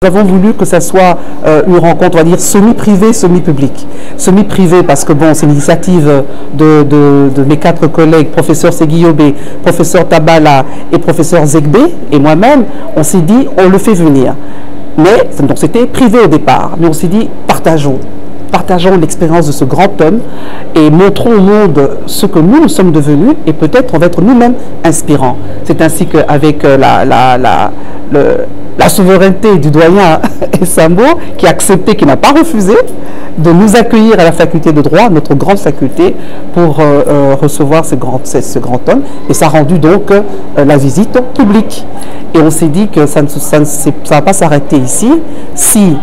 Nous avons voulu que ça soit une rencontre, on va dire, semi-privée, semi-publique. Semi-privée parce que bon, c'est l'initiative de mes 4 collègues, professeur Seguiobé, professeur Tabala et professeur Zegbe, et moi-même, on s'est dit, on le fait venir. Mais, donc c'était privé au départ, mais on s'est dit, partageons l'expérience de ce grand homme et montrons au monde ce que nous sommes devenus et peut-être on va être nous-mêmes inspirants. C'est ainsi qu'avec la souveraineté du doyen Essambo, qui a accepté, qui n'a pas refusé de nous accueillir à la faculté de droit, notre grande faculté, pour recevoir ce grand homme. Et ça a rendu donc la visite publique. Et on s'est dit que ça ne va pas s'arrêter ici si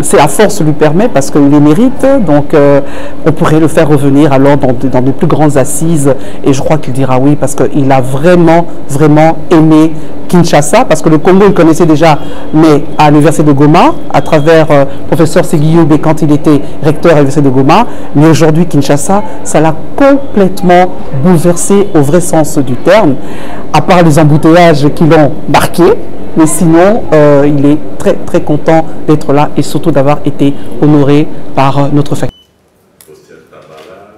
c'est à force lui permet, parce qu'il les mérite, donc on pourrait le faire revenir alors dans de plus grandes assises, et je crois qu'il dira oui, parce qu'il a vraiment, vraiment aimé Kinshasa, parce que le Congo il connaissait déjà, mais à l'université de Goma, à travers professeur Seguiobé quand il était recteur à l'université de Goma, mais aujourd'hui Kinshasa, ça l'a complètement bouleversé au vrai sens du terme, à part les embouteillages qui l'ont marqué. Mais sinon, il est très très content d'être là et surtout d'avoir été honoré par notre faculté. Professeur Tabala,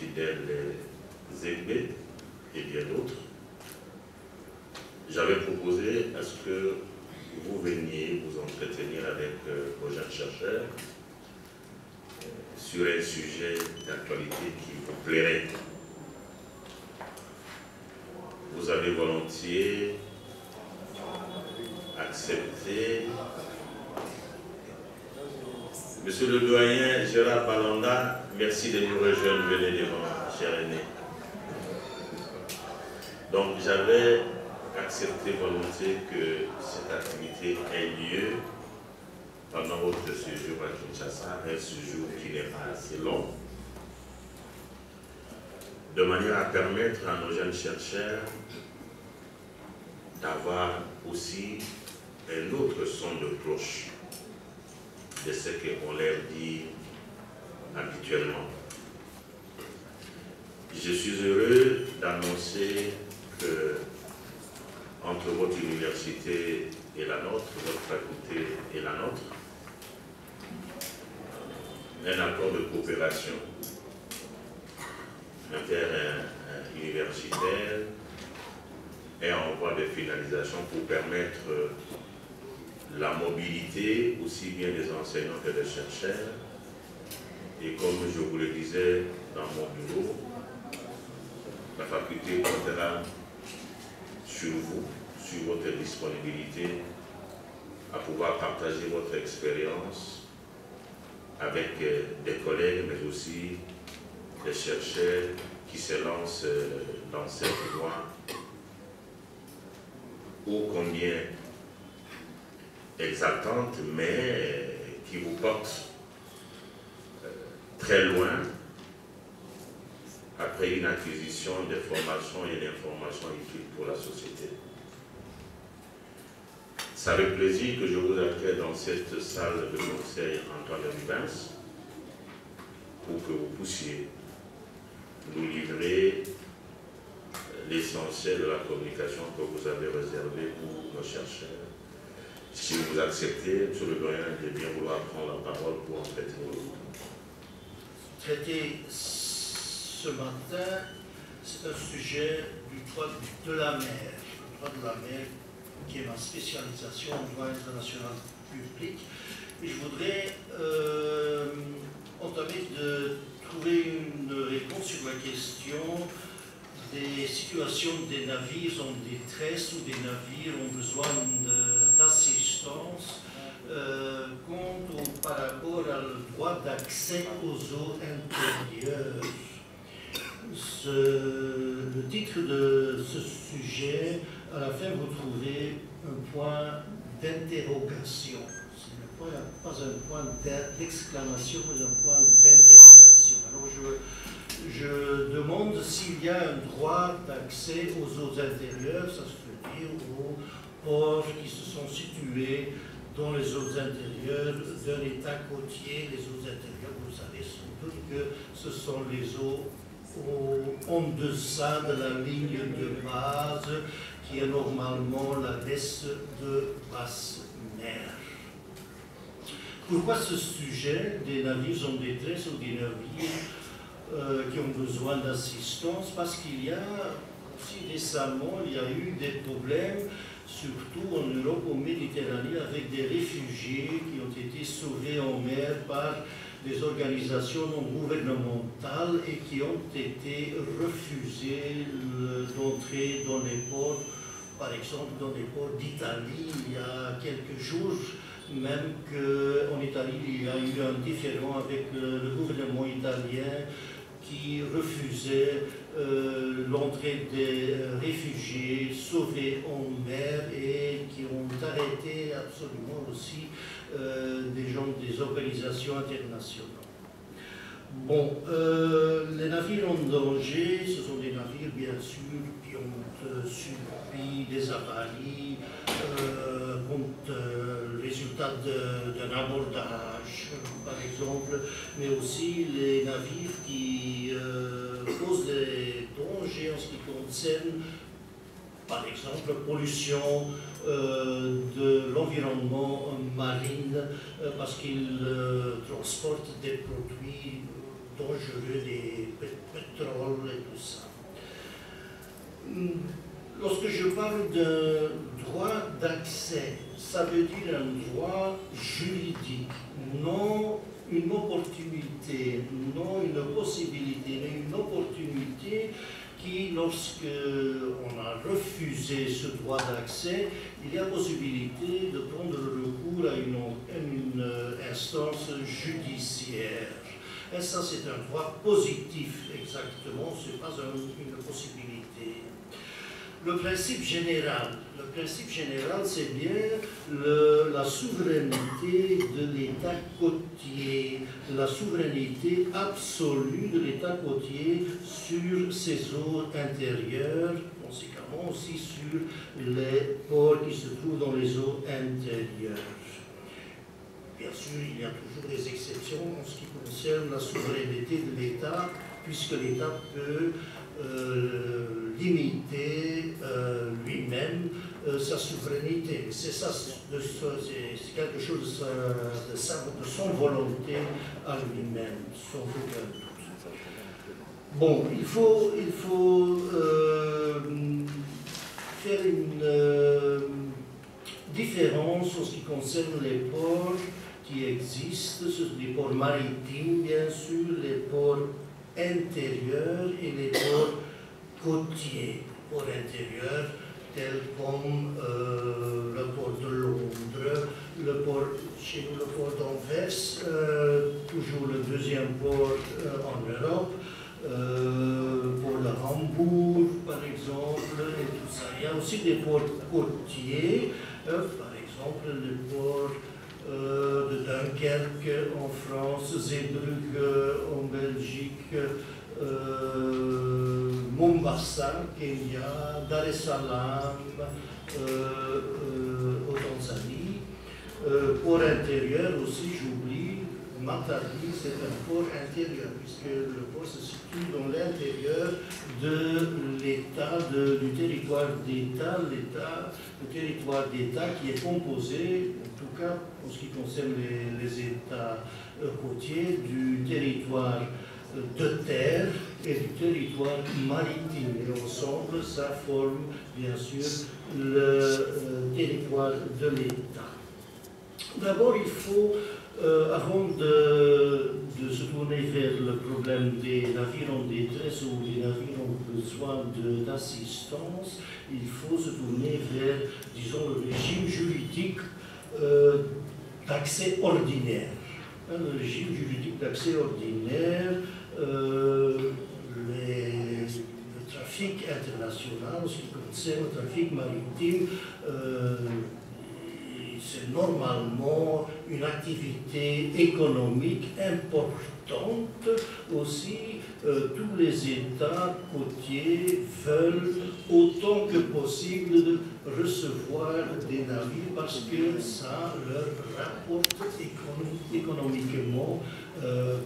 fidèle Zegbe et bien d'autres, j'avais proposé à ce que vous veniez vous entretenir avec vos jeunes chercheurs sur un sujet d'actualité qui vous plairait. Vous avez volontiers accepté. Monsieur le doyen Gérard Balanda, merci de nous rejoindre, venez devant, cher aîné. Donc j'avais accepté volontiers que cette activité ait lieu pendant votre séjour à Kinshasa, un séjour qui n'est pas assez long, de manière à permettre à nos jeunes chercheurs d'avoir aussi un autre son de cloche de ce qu'on leur dit habituellement. Je suis heureux d'annoncer que entre votre université et la nôtre, votre faculté et la nôtre, un accord de coopération inter-universitaire est en voie de finalisation pour permettre la mobilité aussi bien des enseignants que des chercheurs. Et comme je vous le disais dans mon bureau, la faculté comptera sur vous, sur votre disponibilité à pouvoir partager votre expérience avec des collègues, mais aussi des chercheurs qui se lancent dans cette voie ô combien exaltante, mais qui vous porte très loin après une acquisition de formation et d'informations utiles pour la société. C'est avec plaisir que je vous accueille dans cette salle de conseil Antoine Rubens pour que vous puissiez nous livrer l'essentiel de la communication que vous avez réservée pour nos chercheurs. Si vous acceptez, M. le doyen, de bien vouloir prendre la parole pour en traiter Traiter ce matin, c'est un sujet du droit de la mer. Le droit de la mer, qui est ma spécialisation en droit international public. Et je voudrais entamer de trouver une réponse sur la question des situations des navires en détresse ou des navires ont besoin d'assistance par rapport au droit d'accès aux eaux intérieures. Le titre de ce sujet, à la fin vous trouvez un point d'interrogation. Ce n'est pas un point d'exclamation, mais un point d'interrogation. Alors je demande s'il y a un droit d'accès aux eaux intérieures, ça se veut dire aux ports qui se sont situés dans les eaux intérieures d'un État côtier. Les eaux intérieures, vous savez sans doute que ce sont les eaux en deçà de la ligne de base qui est normalement la laisse de basse ordinaire. Pourquoi ce sujet des navires en détresse ou des navires qui ont besoin d'assistance? Parce qu'il y a aussi récemment, il y a eu des problèmes, surtout en Europe, en Méditerranée, avec des réfugiés qui ont été sauvés en mer par des organisations non gouvernementales et qui ont été refusés d'entrer dans les ports, par exemple dans les ports d'Italie. Il y a quelques jours, même qu'en Italie, il y a eu un différend avec le gouvernement italien qui refusait l'entrée des réfugiés sauvés en mer et qui ont arrêté absolument aussi des gens des organisations internationales. Bon, les navires en danger, ce sont des navires bien sûr qui ont subi des avaries contre le résultat d'un abordage, par exemple, mais aussi les navires qui posent des dangers en ce qui concerne, par exemple, pollution de l'environnement marin, parce qu'ils transportent des produits dangereux, des pétrole et tout ça. Lorsque je parle de droit d'accès, ça veut dire un droit juridique, non une opportunité, non une possibilité, mais une opportunité qui, lorsque on a refusé ce droit d'accès, il y a possibilité de prendre recours à une instance judiciaire. Et ça, c'est un droit positif, exactement, ce n'est pas une possibilité. Le principe général, c'est bien la souveraineté de l'État côtier, la souveraineté absolue de l'État côtier sur ses eaux intérieures, conséquemment aussi sur les ports qui se trouvent dans les eaux intérieures. Bien sûr, il y a toujours des exceptions en ce qui concerne la souveraineté de l'État, puisque l'État peut limiter lui-même sa souveraineté. C'est quelque chose de son volonté à lui-même, sans aucun doute. Bon, il faut faire une différence en ce qui concerne les ports qui existent, les ports maritimes, bien sûr, les ports intérieurs et les ports côtiers. Les ports intérieurs, tels comme le port de Londres, chez nous le port d'Anvers, toujours le deuxième port en Europe, pour le Hambourg, par exemple, et tout ça. Il y a aussi des ports côtiers, par exemple le port de Dunkerque en France, Zeebrugge en Belgique, Mombasa, Kenya, Dar es Salaam, au Tanzanie. Port intérieur aussi, j'oublie, Matadi, c'est un port intérieur, puisque le port se situe dans l'intérieur de l'État, du territoire d'État, le territoire d'État qui est composé, en tout cas en ce qui concerne les États côtiers, du territoire de terre et du territoire maritime. Et ensemble, ça forme bien sûr le territoire de l'État. D'abord, il faut, avant de se tourner vers le problème des navires en détresse ou des navires en besoin d'assistance, il faut se tourner vers, disons, le régime juridique d'accès ordinaire. Le régime juridique d'accès ordinaire, le trafic international, en ce qui concerne le trafic maritime, c'est normalement une activité économique importante. Aussi, tous les États côtiers veulent autant que possible de recevoir des navires parce que ça leur rapporte économiquement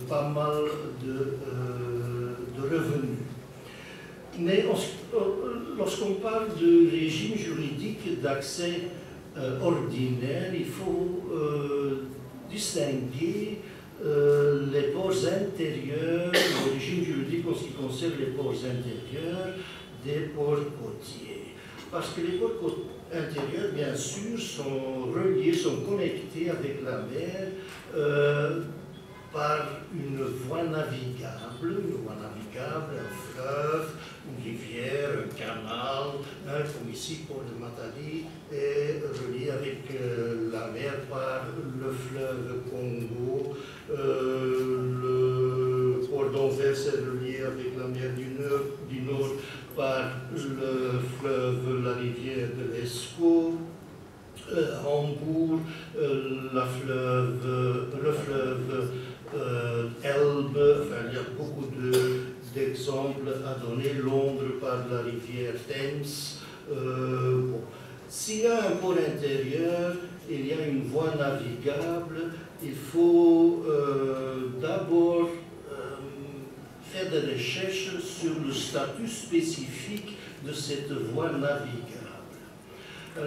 pas mal de revenus. Mais lorsqu'on parle de régime juridique d'accès ordinaire, il faut distinguer les ports intérieurs, le régime juridique en ce qui concerne les ports intérieurs des ports côtiers. Parce que les ports intérieurs, bien sûr, sont reliés, sont connectés avec la mer par une voie navigable, un fleuve, une rivière, un canal, comme ici, port de Matadi, est relié avec la mer par le fleuve Congo. Le port d'Anvers est relié avec la mer du Nord par le fleuve, la rivière de l'Escaut. Hambourg, le fleuve Elbe, enfin, il y a beaucoup d'exemples à donner. Londres par la rivière Thames. Bon. S'il y a un port intérieur, il y a une voie navigable, il faut d'abord faire des recherches sur le statut spécifique de cette voie navigable.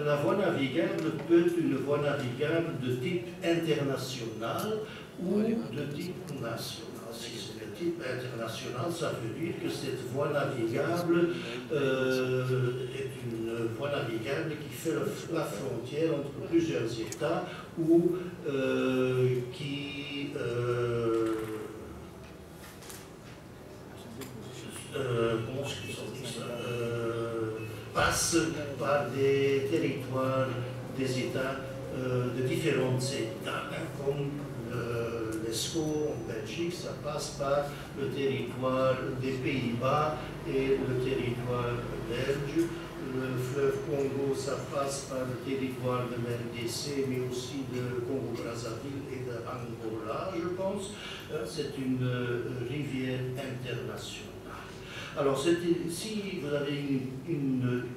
La voie navigable peut être une voie navigable de type international ou de type national. Si c'est de type international, ça veut dire que cette voie navigable est une voie navigable qui fait la frontière entre plusieurs États ou qui passe par des territoires des États, de différents États, comme l'ESCO en Belgique, ça passe par le territoire des Pays-Bas et le territoire belge. Le fleuve Congo, ça passe par le territoire de l'RDC, mais aussi de Congo-Brazzaville et de Angola, je pense. C'est une rivière internationale. Alors, si vous avez une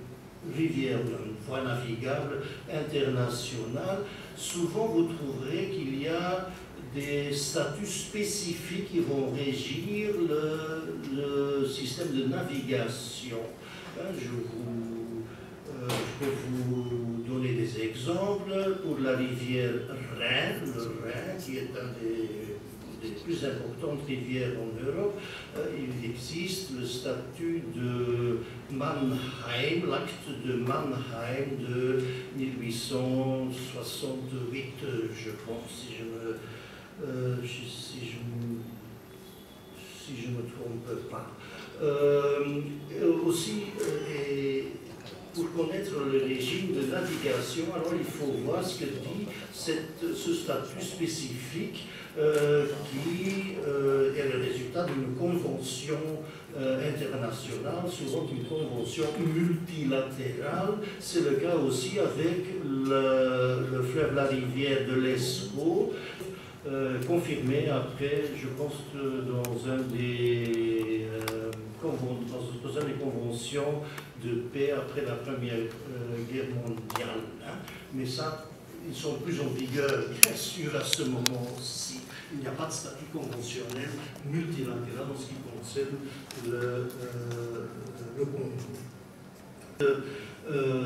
rivière, une voie navigable internationale, souvent vous trouverez qu'il y a des statuts spécifiques qui vont régir le système de navigation. Je peux vous donner des exemples. Pour la rivière Rhin, le Rhin, qui est un des plus importantes rivières en Europe, il existe le statut de Mannheim, l'acte de Mannheim de 1868, je pense, si je ne me trompe pas. Aussi, pour connaître le régime de navigation, alors il faut voir ce que dit ce statut spécifique qui est le résultat d'une convention internationale, souvent une convention multilatérale. C'est le cas aussi avec le fleuve, la rivière de l'Escaut, confirmé après, je pense, dans une des conventions de paix après la Première Guerre mondiale. Mais ça, ils sont plus en vigueur, bien sûr, à ce moment-ci. Il n'y a pas de statut conventionnel multilatéral en ce qui concerne le Congo.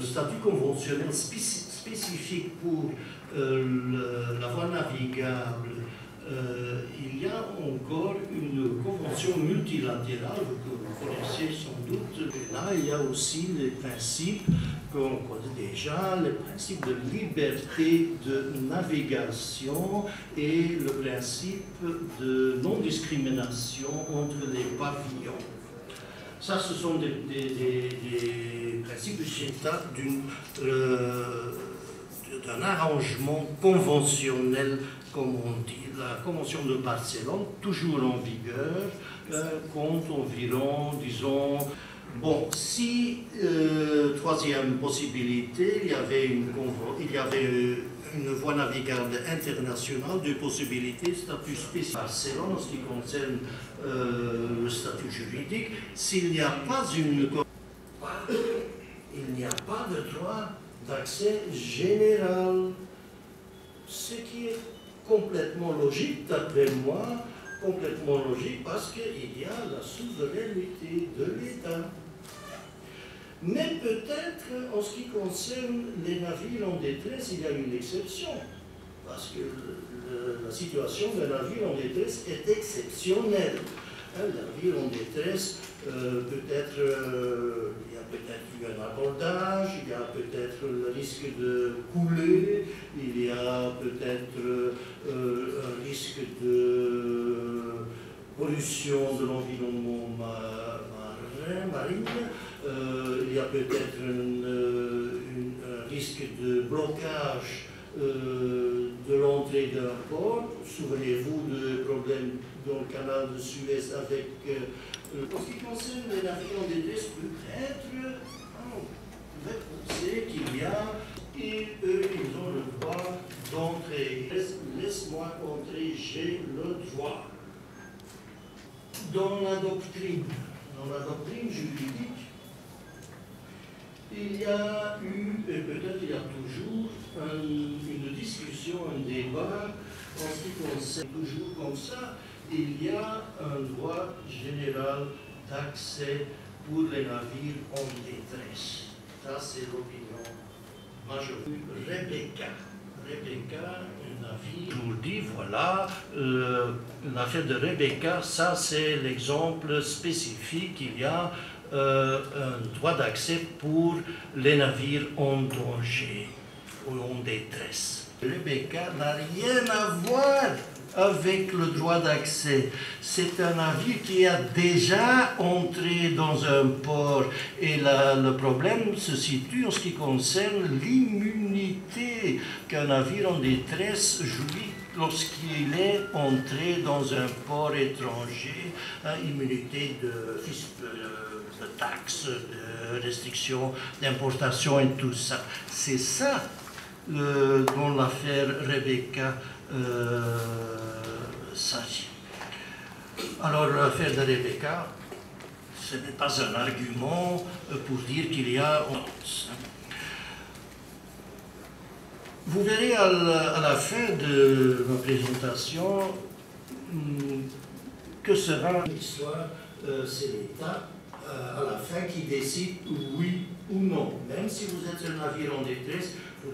Statut conventionnel spécifique pour la voie navigable, il y a encore une convention multilatérale que vous connaissez sans doute. Et là, il y a aussi les principes qu'on connaît déjà, les principes de liberté de navigation et le principe de non-discrimination entre les pavillons. Ça, ce sont des principes d'un arrangement conventionnel, comme on dit. La Convention de Barcelone, toujours en vigueur, compte environ, disons, bon, si, troisième possibilité, il y avait une voie navigable internationale, deux possibilités, statut spécifique Barcelone en ce qui concerne le statut juridique. S'il n'y a pas il n'y a pas de droit d'accès général, ce qui est complètement logique, d'après moi, complètement logique, parce qu'il y a la souveraineté de l'État. Mais peut-être, en ce qui concerne les navires en détresse, il y a une exception. parce que la situation d'un navire en détresse est exceptionnelle. Un navire en détresse, peut-être, il y a peut-être eu un abordage, il y a peut-être le risque de couler, il y a peut-être un risque de pollution de l'environnement marine, il y a peut-être un risque de blocage de l'entrée d'un port. Souvenez-vous du problème dans le canal de Suez avec... en ce qui concerne les navires en détresse, peut-être, on pouvait penser qu'il y a, et eux, ils ont le droit d'entrer. Laisse-moi entrer, j'ai le droit. Dans la doctrine juridique, il y a eu, et peut-être il y a toujours, une discussion, un débat en ce qui concerne toujours comme ça. Il y a un droit général d'accès pour les navires en détresse. Ça, c'est l'opinion majoritaire. Rebecca, un navire, nous dit, voilà, l'affaire de Rebecca, ça c'est l'exemple spécifique. Il y a un droit d'accès pour les navires en danger ou en détresse. Rebecca n'a rien à voir avec le droit d'accès. C'est un navire qui a déjà entré dans un port et le problème se situe en ce qui concerne l'immunité qu'un navire en détresse jouit lorsqu'il est entré dans un port étranger, immunité de taxes, de restrictions d'importation et tout ça. C'est ça dont l'affaire Rebecca s'agit. Alors l'affaire de Rebecca, ce n'est pas un argument pour dire qu'il y a honte. Vous verrez à la fin de ma présentation que sera l'histoire, c'est l'État à la fin qui décide oui ou non. Même si vous êtes un navire en détresse, il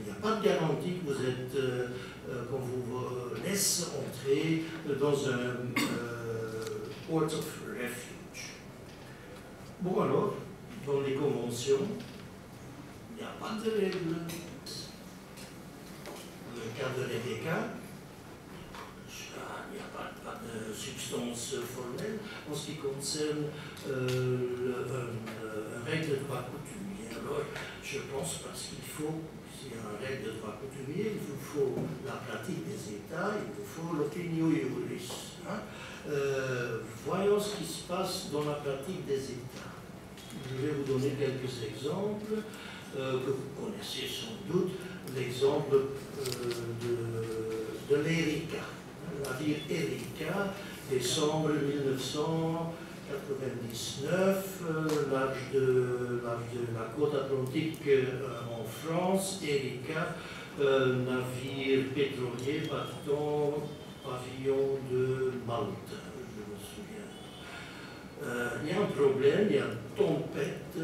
n'y a pas de garantie que vous êtes, qu'on vous laisse entrer dans un port of refuge. Bon alors, dans les conventions, il n'y a pas de règles. Le cas de Rebecca, il n'y a pas de substance formelle en ce qui concerne un règle de droit coutumier. Alors, je pense parce qu'il faut, s'il y a une règle de droit coutumier, il vous faut la pratique des États, il vous faut l'opinion iuris. Voyons ce qui se passe dans la pratique des États. Je vais vous donner quelques exemples que vous connaissez sans doute. L'exemple de l'Erika, le navire Erika, décembre 1999, large de la côte atlantique en France. Erika, navire pétrolier battant pavillon de Malte, je me souviens. Il y a un problème, il y a une tempête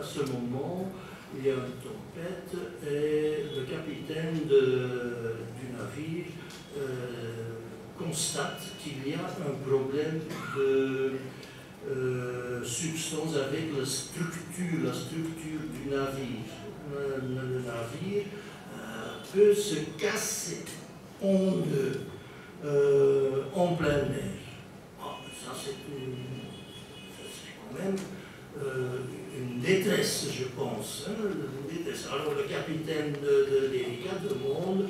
à ce moment. Il y a une tempête et le capitaine du navire constate qu'il y a un problème de substance avec la structure du navire. Le navire peut se casser en deux en plein mer. Ça c'est quand même une détresse, je pense. Une détresse. Alors le capitaine de l'Erika demande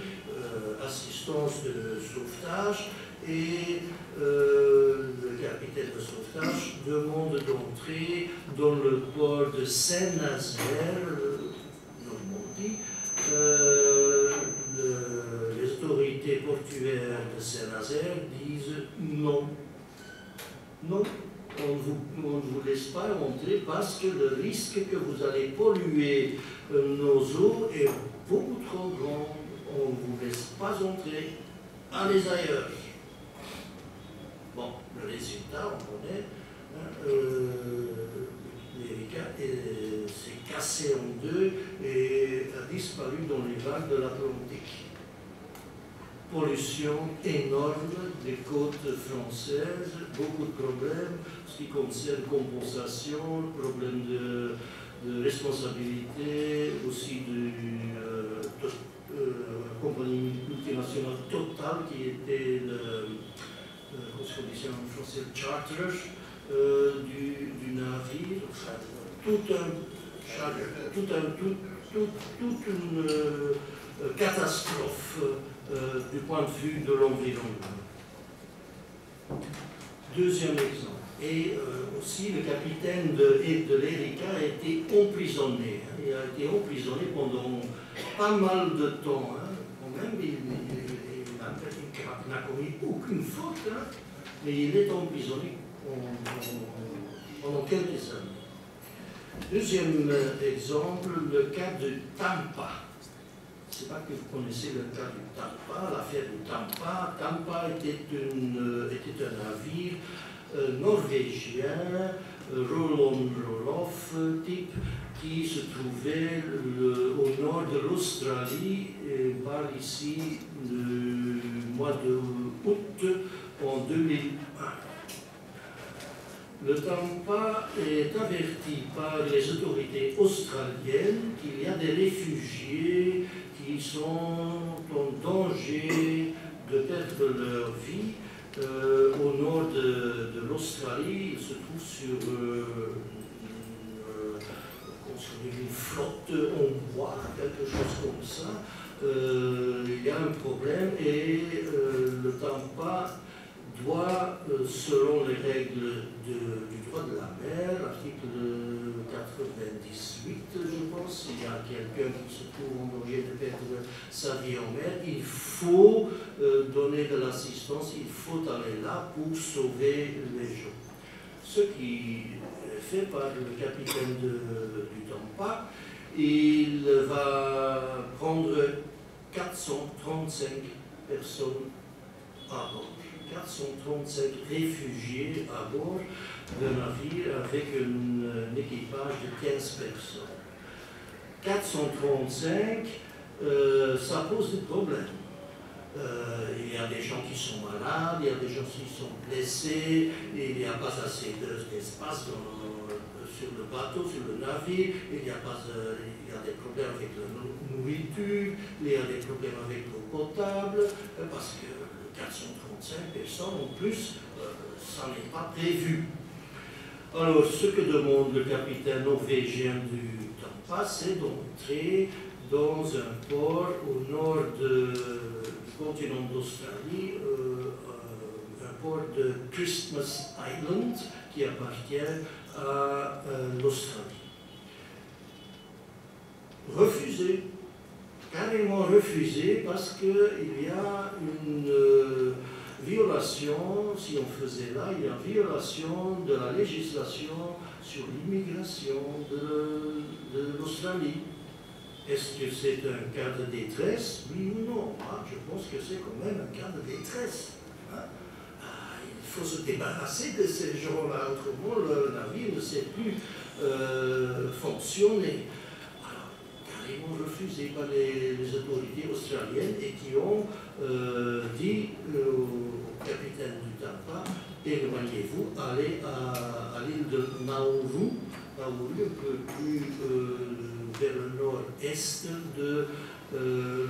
assistance de sauvetage et le capitaine de sauvetage demande d'entrer dans le port de Saint-Nazaire, Normandie. Les autorités portuaires de Saint-Nazaire disent non. Non. On ne vous laisse pas entrer parce que le risque que vous allez polluer nos eaux est beaucoup trop grand. On ne vous laisse pas entrer. Allez ailleurs. Bon, le résultat, on connaît. L'Erika s'est cassé en deux et a disparu dans les vagues de l'Atlantique. pollution énorme des côtes françaises, beaucoup de problèmes, ce qui concerne compensation, problème de responsabilité, aussi de compagnie multinationale Total qui était comment se dit en français, le charter du navire, enfin, toute une catastrophe du point de vue de l'environnement. Deuxième exemple. Et aussi le capitaine de l'Erika a été emprisonné. Il a été emprisonné pendant pas mal de temps. Quand même, il n'a commis aucune faute, mais il est emprisonné pendant quelques années. Deuxième exemple, le cas de Tampa. Je ne sais pas que vous connaissez le cas du Tampa, l'affaire du Tampa. Tampa était un navire norvégien, Roland Roloff type, qui se trouvait au nord de l'Australie, par ici, le mois d'août en 2001. Le Tampa est averti par les autorités australiennes qu'il y a des réfugiés qui sont en danger de perdre leur vie au nord de l'Australie. Il se trouve sur une flotte en bois, quelque chose comme ça. Il y a un problème et le Tampa doit, selon les règles du droit de la mer, article 98, je pense, s'il y a quelqu'un qui se trouve en danger de perdre sa vie en mer, il faut donner de l'assistance, il faut aller là pour sauver les gens. Ce qui est fait par le capitaine du Tampa, il va prendre 435 personnes à bord. 435 réfugiés à bord d'un navire avec un équipage de 15 personnes. 435, ça pose des problèmes. Il y a des gens qui sont malades, il y a des gens qui sont blessés, il n'y a pas assez d'espace sur le bateau, sur le navire, il y a des problèmes avec la nourriture, il y a des problèmes avec l'eau potable, parce que 435 personnes en plus, ça n'est pas prévu. Alors, ce que demande le capitaine norvégien du Tampa, c'est d'entrer dans un port au nord du continent d'Australie, un port de Christmas Island qui appartient à l'Australie. Refusé. Carrément refusé parce qu'il y a une violation, si on faisait là, il y a une violation de la législation sur l'immigration de l'Australie. Est-ce que c'est un cas de détresse? Oui ou non? Je pense que c'est quand même un cas de détresse. Il faut se débarrasser de ces gens-là, autrement le navire ne sait plus fonctionner. Refusés par les autorités australiennes et qui ont dit au capitaine du Tampa, éloignez-vous, allez à l'île de Nauru, un peu plus vers le nord-est de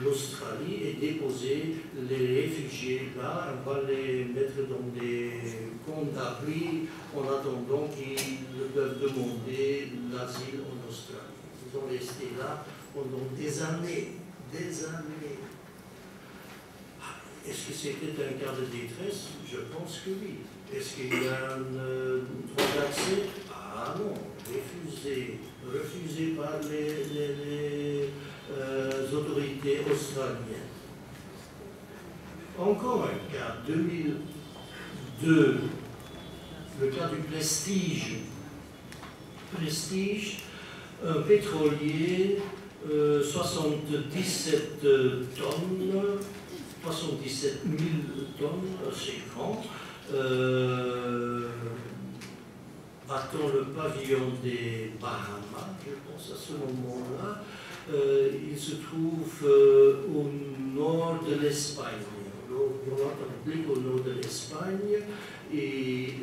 l'Australie et déposer les réfugiés là. On va les mettre dans des camps d'abri en attendant qu'ils peuvent demander l'asile en Australie. Ils ont resté là pendant des années, des années. Est-ce que c'était un cas de détresse? Je pense que oui. Est-ce qu'il y a un droit d'accès? Ah non, refusé par les autorités australiennes. Encore un cas, 2002, le cas du Prestige. Prestige, un pétrolier, 77 tonnes, 77 000 tonnes, c'est grand, battant le pavillon des Bahamas, je pense à ce moment-là. Il se trouve au nord de l'Espagne, République au nord de l'Espagne et il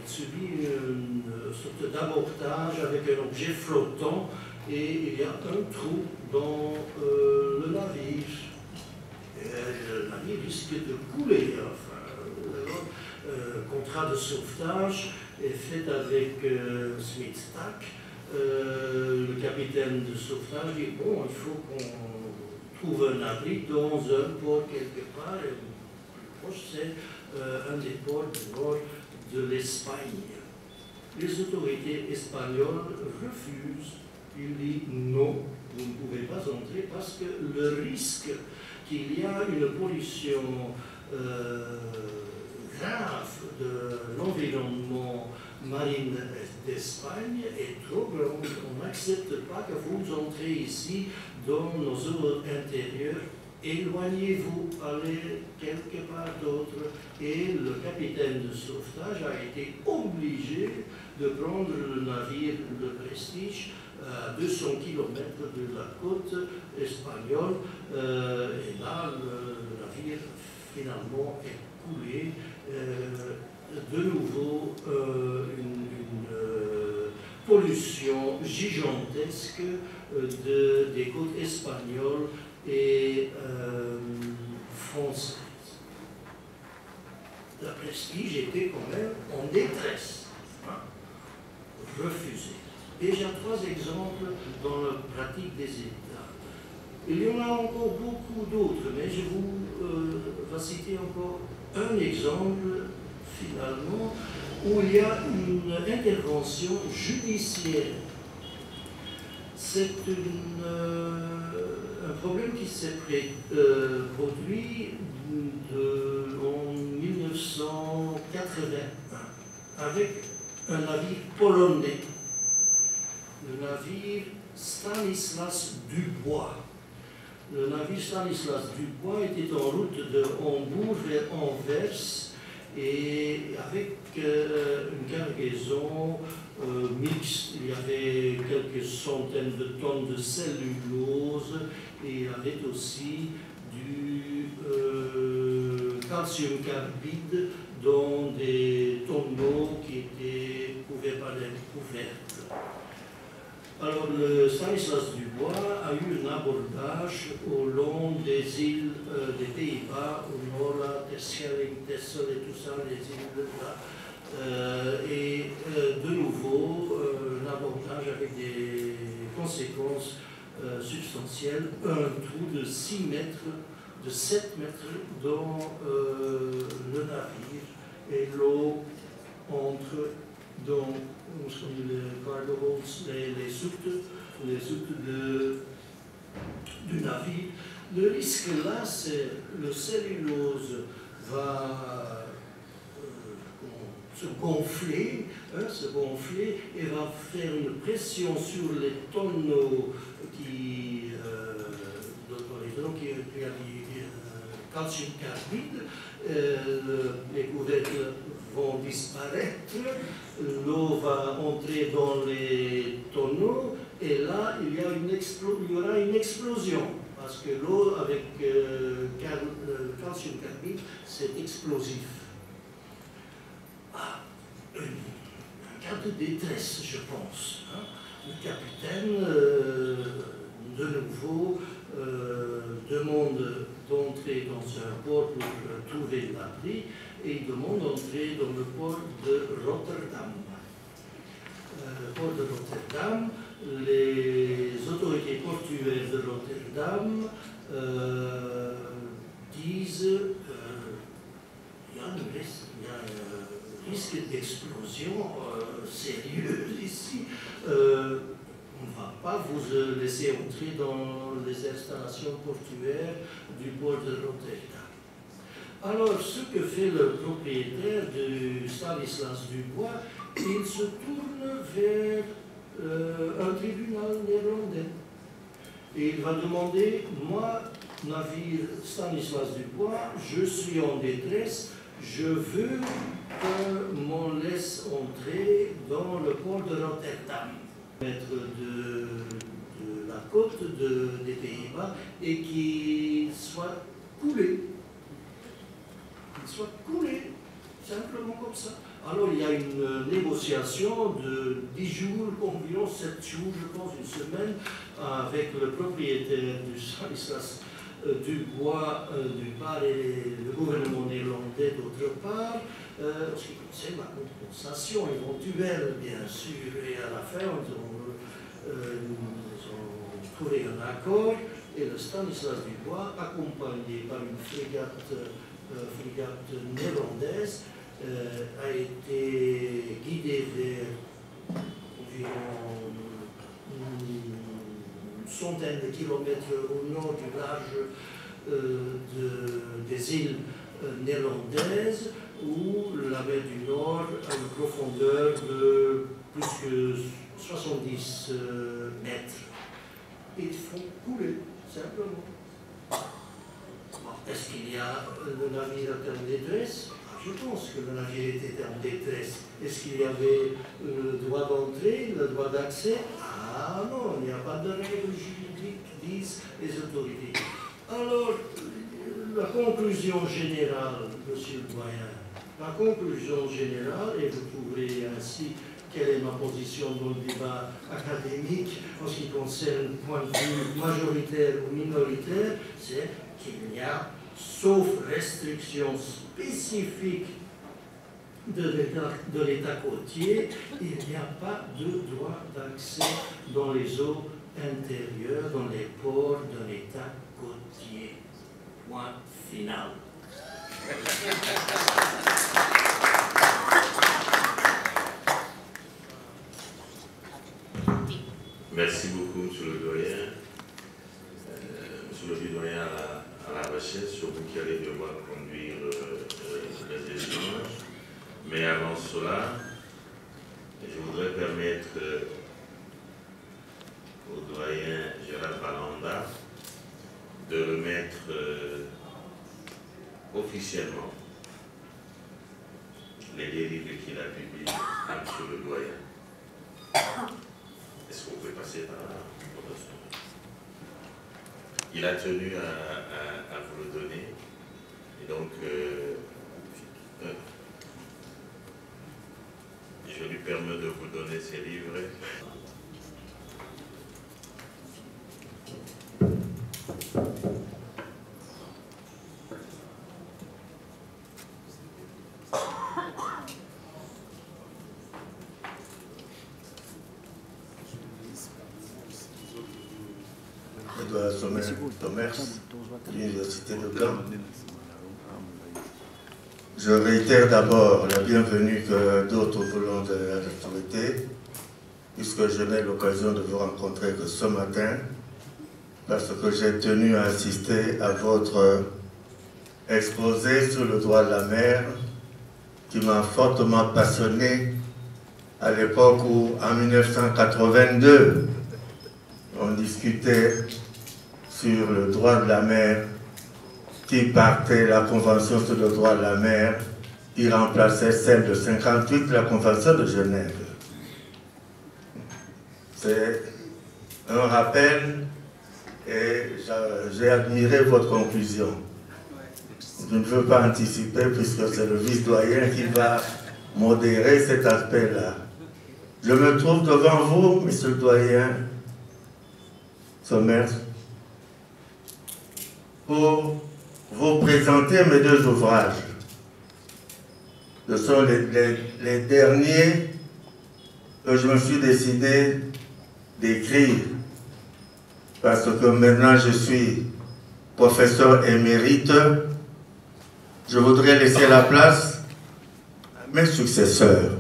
subit une sorte d'abortage avec un objet flottant et il y a un trou dans le navire. Et le navire risque de couler. Enfin, le contrat de sauvetage est fait avec Smith Stack. Le capitaine de sauvetage dit bon, il faut qu'on trouve un abri dans un port quelque part. Et le plus proche, c'est un des ports du nord de l'Espagne. Les autorités espagnoles refusent. Ils disent non, vous ne pouvez pas entrer parce que le risque qu'il y a une pollution grave de l'environnement marin d'Espagne est trop grand. On n'accepte pas que vous entrez ici dans nos eaux intérieures. Éloignez-vous, allez quelque part d'autre. Et le capitaine de sauvetage a été obligé de prendre le navire de Prestige à 200 km de la côte espagnole. Et là, le navire finalement est coulé. De nouveau, une pollution gigantesque des côtes espagnoles et françaises. La Prestige était quand même en détresse, refusée. Déjà 3 exemples dans la pratique des États. Il y en a encore beaucoup d'autres, mais je vous vais citer encore un exemple, finalement, où il y a une intervention judiciaire. C'est un problème qui s'est produit en 1981 avec un navire polonais, le navire Stanislas Dubois. Le navire Stanislas Dubois était en route de Hambourg vers Anvers et avec une cargaison mixte. Il y avait quelques centaines de tonnes de cellulose et il y avait aussi du calcium carbide dans des tonneaux qui étaient couverts par des couvercles. Alors, le Stanislas Dubois a eu un abordage au long des îles des Pays-Bas, au nord, là, Terschelling, Texel et tout ça, les îles là. Et de nouveau, un abordage avec des conséquences substantielles, un trou de 6 mètres, de 7 mètres dans le navire, et l'eau entre dans les soutes du navire. Le risque là, c'est le cellulose va se gonfler et va faire une pression sur les tonneaux qui a du calcium carbide. Les couvercles vont disparaître, l'eau va entrer dans les tonneaux et là il y aura une explosion parce que l'eau avec calcium carbide c'est explosif. Un cas de détresse, je pense. Le capitaine, de nouveau, demande d'entrer dans un port pour trouver l'abri et il demande d'entrer dans le port de Rotterdam. Le port de Rotterdam, les autorités portuaires de Rotterdam disent il y a un risque d'explosion sérieux ici. On ne va pas vous laisser entrer dans les installations portuaires du port de Rotterdam. Alors, ce que fait le propriétaire du Stanislas Dubois, il se tourne vers un tribunal néerlandais. Et il va demander, moi, navire Stanislas Dubois, je suis en détresse, je veux qu'on me laisse entrer dans le port de Rotterdam, de la côte des Pays-Bas, et qui soit coulé. comme ça. Alors il y a une négociation de 10 jours, environ 7 jours, je pense, une semaine, avec le propriétaire du Stanislas Dubois d'une part et le gouvernement néerlandais d'autre part, en ce qui concerne la compensation éventuelle, bien sûr. Et à la fin, ils ont trouvé un accord et le Stanislas Dubois, accompagné par une frégate néerlandaise, a été guidé vers environ une centaine de kilomètres au nord du large des îles néerlandaises, où la mer du Nord a une profondeur de plus que 70 mètres. Ils font couler, simplement. Est-ce qu'il y a le navire en détresse? Je pense que le navire était en détresse. Est-ce qu'il y avait le droit d'entrée, le droit d'accès? Ah non, il n'y a pas de règles juridiques, disent les autorités. Alors, la conclusion générale, monsieur le doyen, la conclusion générale, et vous trouverez ainsi quelle est ma position dans le débat académique en ce qui concerne le point de vue majoritaire ou minoritaire, c'est qu'il n'y a, sauf restrictions spécifiques de l'État côtier, il n'y a pas de droit d'accès dans les eaux intérieures, dans les ports de l'État côtier. Point final. Merci beaucoup, monsieur le doyen. Monsieur le doyen à la recherche, sur vous qui allez devoir conduire les échanges. Mais avant cela, je voudrais permettre au doyen Gérald Balanda de remettre officiellement les livres qu'il a publiés à monsieur le doyen. Est-ce qu'on peut passer par là? Il a tenu à vous le donner. Et donc, je lui permets de vous donner ces livres. Thomas, l'Université de Gand. Je réitère d'abord la bienvenue que d'autres voulons de l'autorité, puisque je n'ai l'occasion de vous rencontrer que ce matin, parce que j'ai tenu à assister à votre exposé sur le droit de la mer, qui m'a fortement passionné à l'époque où, en 1982, on discutait sur le droit de la mer, qui partait la Convention sur le droit de la mer, qui remplaçait celle de 58, la Convention de Genève. C'est un rappel et j'ai admiré votre conclusion. Je ne veux pas anticiper puisque c'est le vice-doyen qui va modérer cet aspect-là. Je me trouve devant vous, monsieur le doyen Somers, pour vous présenter mes deux ouvrages. Ce sont les derniers que je me suis décidé d'écrire, parce que maintenant je suis professeur émérite. Je voudrais laisser la place à mes successeurs.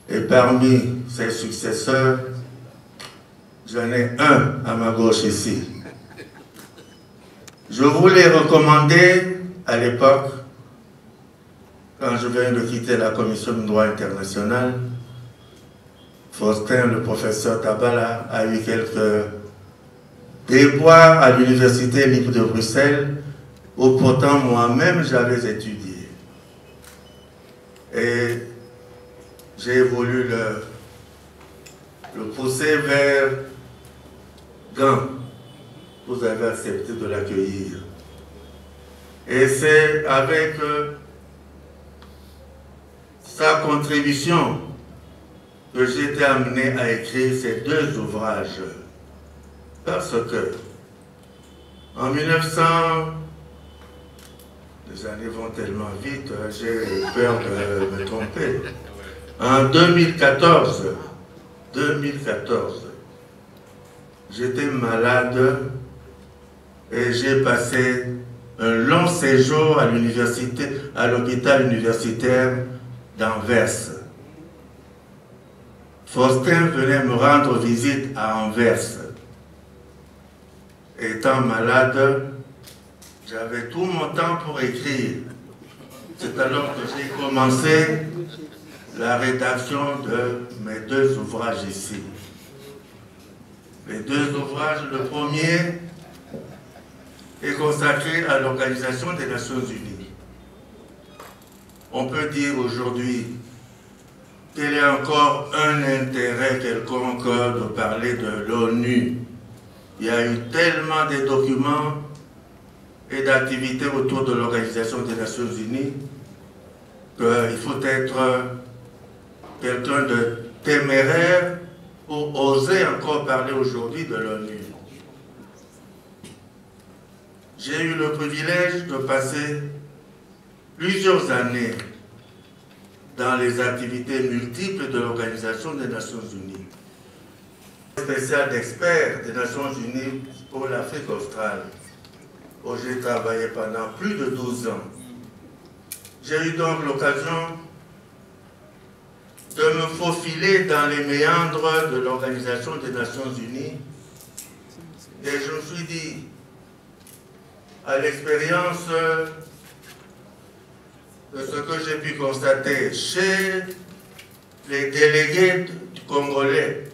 Et parmi ces successeurs, j'en ai un à ma gauche ici. Je voulais recommander à l'époque, quand je viens de quitter la Commission du droit international, Faustin, le professeur Tabala, a eu quelques déboires à l'Université libre de Bruxelles, où pourtant moi-même j'avais étudié. Et j'ai voulu le pousser vers Gand. Vous avez accepté de l'accueillir. Et c'est avec sa contribution que j'ai été amené à écrire ces 2 ouvrages. Parce que, en 1900, les années vont tellement vite, j'ai peur de me tromper. En 2014, j'étais malade et j'ai passé un long séjour à l'université, à l'hôpital universitaire d'Anvers. Faustin venait me rendre visite à Anvers. Étant malade, j'avais tout mon temps pour écrire. C'est alors que j'ai commencé la rédaction de mes 2 ouvrages ici. Les 2 ouvrages, le premier est consacré à l'Organisation des Nations Unies. On peut dire aujourd'hui qu'il y a encore un intérêt quelconque de parler de l'ONU. Il y a eu tellement de documents et d'activités autour de l'Organisation des Nations Unies qu'il faut être quelqu'un de téméraire pour oser encore parler aujourd'hui de l'ONU. J'ai eu le privilège de passer plusieurs années dans les activités multiples de l'Organisation des Nations Unies. Spécial d'expert des Nations Unies pour l'Afrique australe, où j'ai travaillé pendant plus de 12 ans. J'ai eu donc l'occasion de me faufiler dans les méandres de l'Organisation des Nations Unies. Et je me suis dit, à l'expérience de ce que j'ai pu constater chez les délégués congolais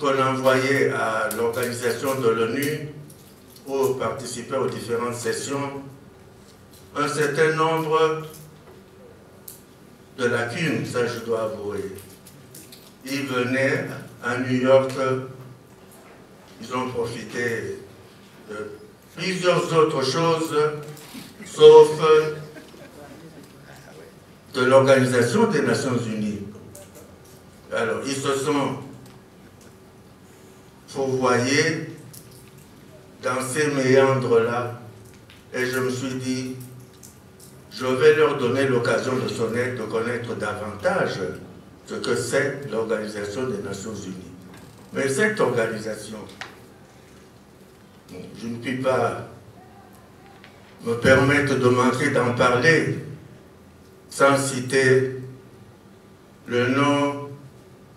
qu'on envoyait à l'organisation de l'ONU pour participer aux différentes sessions, un certain nombre de lacunes, ça je dois avouer. Ils venaient à New York, ils ont profité de plusieurs autres choses, sauf de l'Organisation des Nations Unies. Alors, ils se sont fourvoyés dans ces méandres-là, et je me suis dit, je vais leur donner l'occasion de connaître davantage ce que c'est l'Organisation des Nations Unies. Mais cette organisation, je ne puis pas me permettre de manquer d'en parler sans citer le nom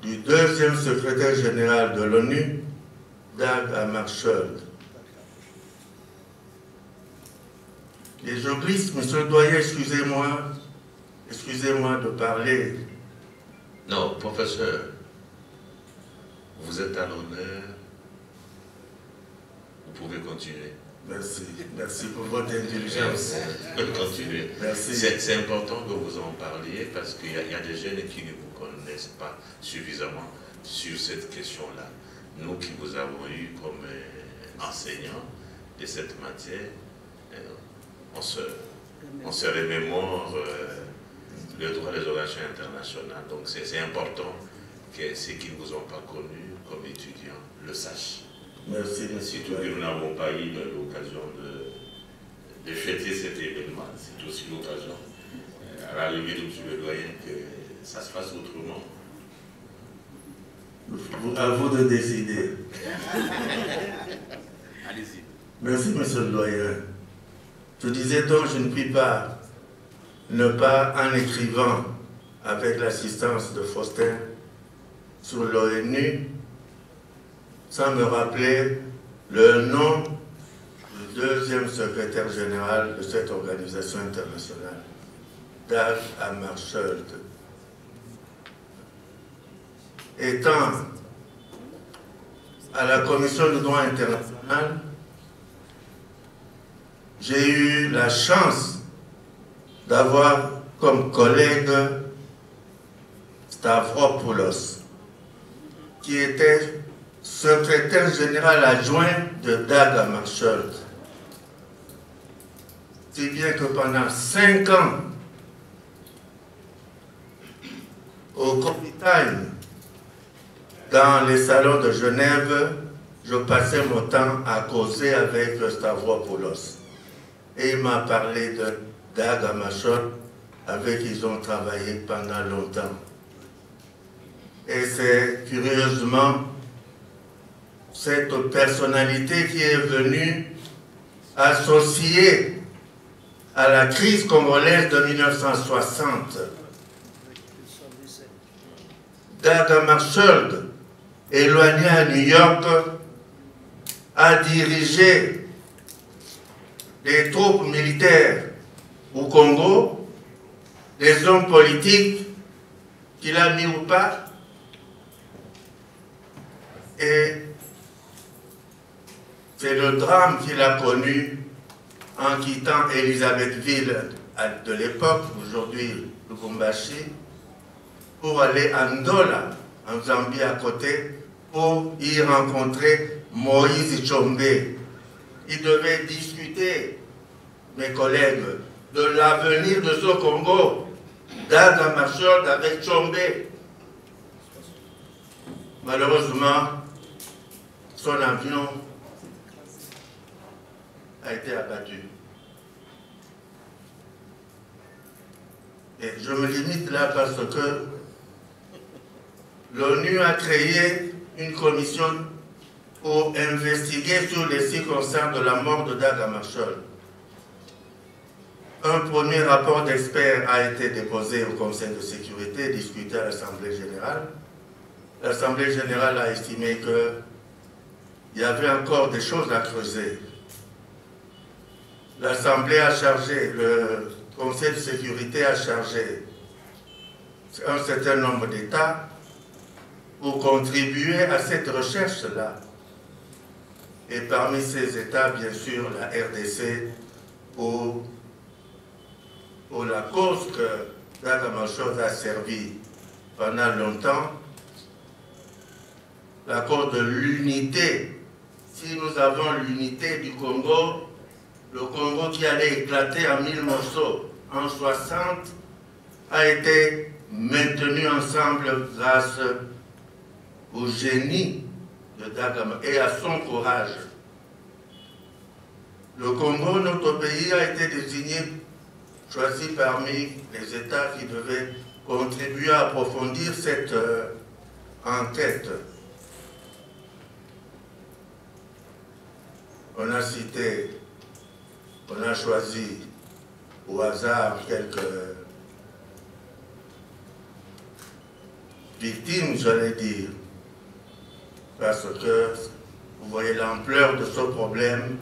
du 2e secrétaire général de l'ONU, Dag Hammarskjöld. Et je glisse, monsieur le doyen, excusez-moi de parler. Non, professeur, vous êtes à l'honneur. Vous pouvez continuer. Merci pour votre indulgence. Continuez. Merci. C'est important que vous en parliez parce qu'il y a des jeunes qui ne vous connaissent pas suffisamment sur cette question-là. Nous qui vous avons eu comme enseignants de cette matière, on se remémore le droit des relations internationales. Donc c'est important que ceux qui ne vous ont pas connus comme étudiants le sachent. Merci, monsieur. Surtout que nous n'avons pas eu l'occasion de fêter cet événement. C'est aussi l'occasion, à l'arrivée de M. le doyen, que ça se fasse autrement. À vous de décider. Allez-y. Merci, monsieur le doyen. Je disais donc, je ne puis pas ne pas, en écrivant avec l'assistance de Faustin sur l'ONU, sans me rappeler le nom du 2e secrétaire général de cette organisation internationale, Dag Hammarskjöld. Étant à la Commission du droit international, j'ai eu la chance d'avoir comme collègue Stavropoulos, qui était secrétaire général adjoint de Dag Hammarskjöld. Si bien que pendant 5 ans, au coffee time, dans les salons de Genève, je passais mon temps à causer avec Stavropoulos. Et il m'a parlé de Dag Hammarskjöld, avec qui ils ont travaillé pendant longtemps. Et c'est curieusement cette personnalité qui est venue associée à la crise congolaise de 1960. Dag Hammarskjöld, éloigné à New York, a dirigé les troupes militaires au Congo, des hommes politiques qu'il a mis au pas, et c'est le drame qu'il a connu en quittant Elisabethville de l'époque, aujourd'hui Lubumbashi, pour aller à Ndola, en Zambie à côté, pour y rencontrer Moïse Tshombe. Il devait discuter, mes collègues, de l'avenir de ce Congo, Dag Hammarskjöld avec Tshombe. Malheureusement, son avion a été abattu. Et je me limite là parce que l'ONU a créé une commission pour investiguer sur les circonstances de la mort de Dag Hammarskjöld. Un premier rapport d'experts a été déposé au Conseil de sécurité, discuté à l'Assemblée générale. L'Assemblée générale a estimé qu'il y avait encore des choses à creuser. L'Assemblée a chargé, le Conseil de sécurité a chargé un certain nombre d'États pour contribuer à cette recherche-là. Et parmi ces États, bien sûr, la RDC, pour la cause que Dag Hammarskjöld a servi pendant longtemps, la cause de l'unité. Si nous avons l'unité du Congo, le Congo qui allait éclater en 1000 morceaux en 60 a été maintenu ensemble grâce au génie de Dag Hammarskjöld et à son courage. Le Congo, notre pays, a été désigné, choisi parmi les États qui devaient contribuer à approfondir cette enquête. On a cité, on a choisi au hasard quelques victimes, j'allais dire, parce que vous voyez l'ampleur de ce problème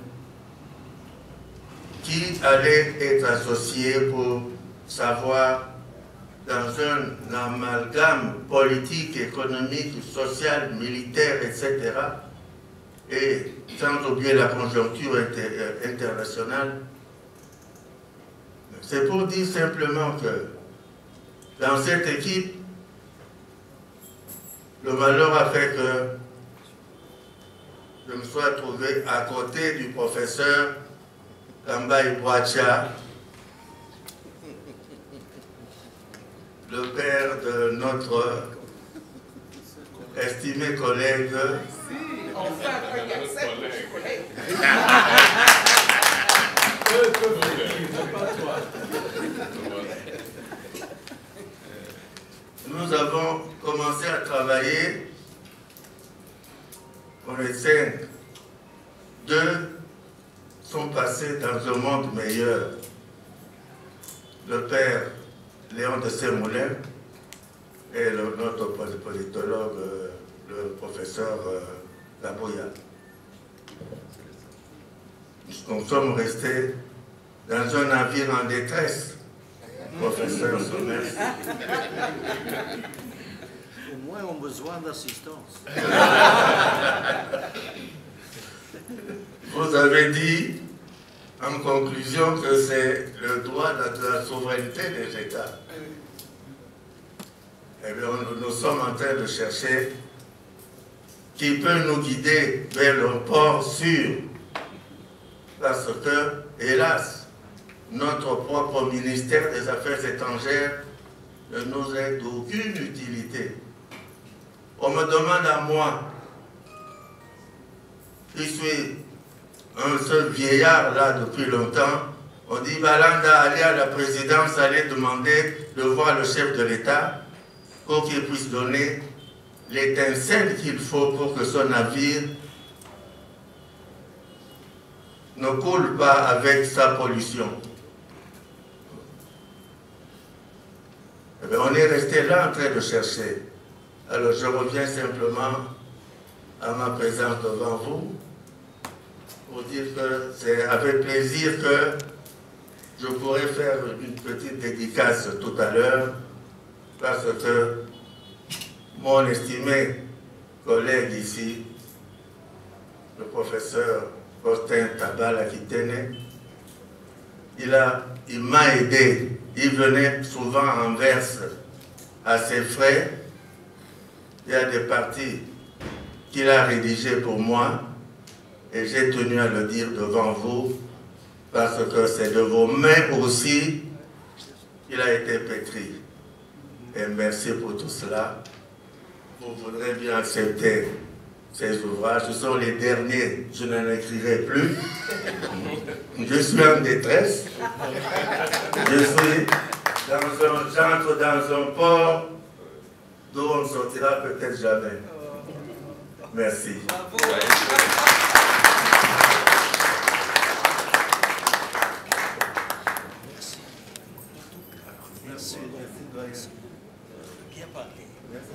qui allait être associé pour savoir dans un amalgame politique, économique, social, militaire, etc., et sans oublier la conjoncture internationale. C'est pour dire simplement que dans cette équipe, le malheur a fait que je me sois trouvé à côté du professeur Kambaï Bouacha, le père de notre estimé collègue. Nous avons commencé à travailler, on est 5. 2 sont passés dans un monde meilleur. Le père Léon de Saint-Moulin et notre politologue, le professeur Laboya. Nous sommes restés dans un navire en détresse, professeur Sommers. Au moins, on a besoin d'assistance. Vous avez dit, en conclusion, que c'est le droit de la souveraineté des États. Eh bien, nous sommes en train de chercher qui peut nous guider vers le port sûr. Parce que, hélas, notre propre ministère des Affaires étrangères ne nous est d'aucune utilité. On me demande à moi, qui suis un seul vieillard là depuis longtemps, on dit Balanda allez à la présidence, allez demander de voir le chef de l'État pour qu'il puisse donner l'étincelle qu'il faut pour que son navire ne coule pas avec sa pollution. Eh bien, on est resté là en train de chercher. Alors je reviens simplement à ma présence devant vous pour dire que c'est avec plaisir que je pourrais faire une petite dédicace tout à l'heure parce que mon estimé collègue ici, le professeur Austin Tabal-Akitene, il m'a aidé. Il venait souvent en Anvers à ses frais. Il y a des parties qu'il a rédigées pour moi et j'ai tenu à le dire devant vous parce que c'est de vos mains aussi qu'il a été pétri. Et merci pour tout cela. Vous voudrez bien accepter ces ouvrages. Ce sont les derniers, je n'en écrirai plus. Je suis en détresse. J'entre dans un port d'où on ne sortira peut-être jamais. Merci. Merci, doyen. Bien parlé. Merci.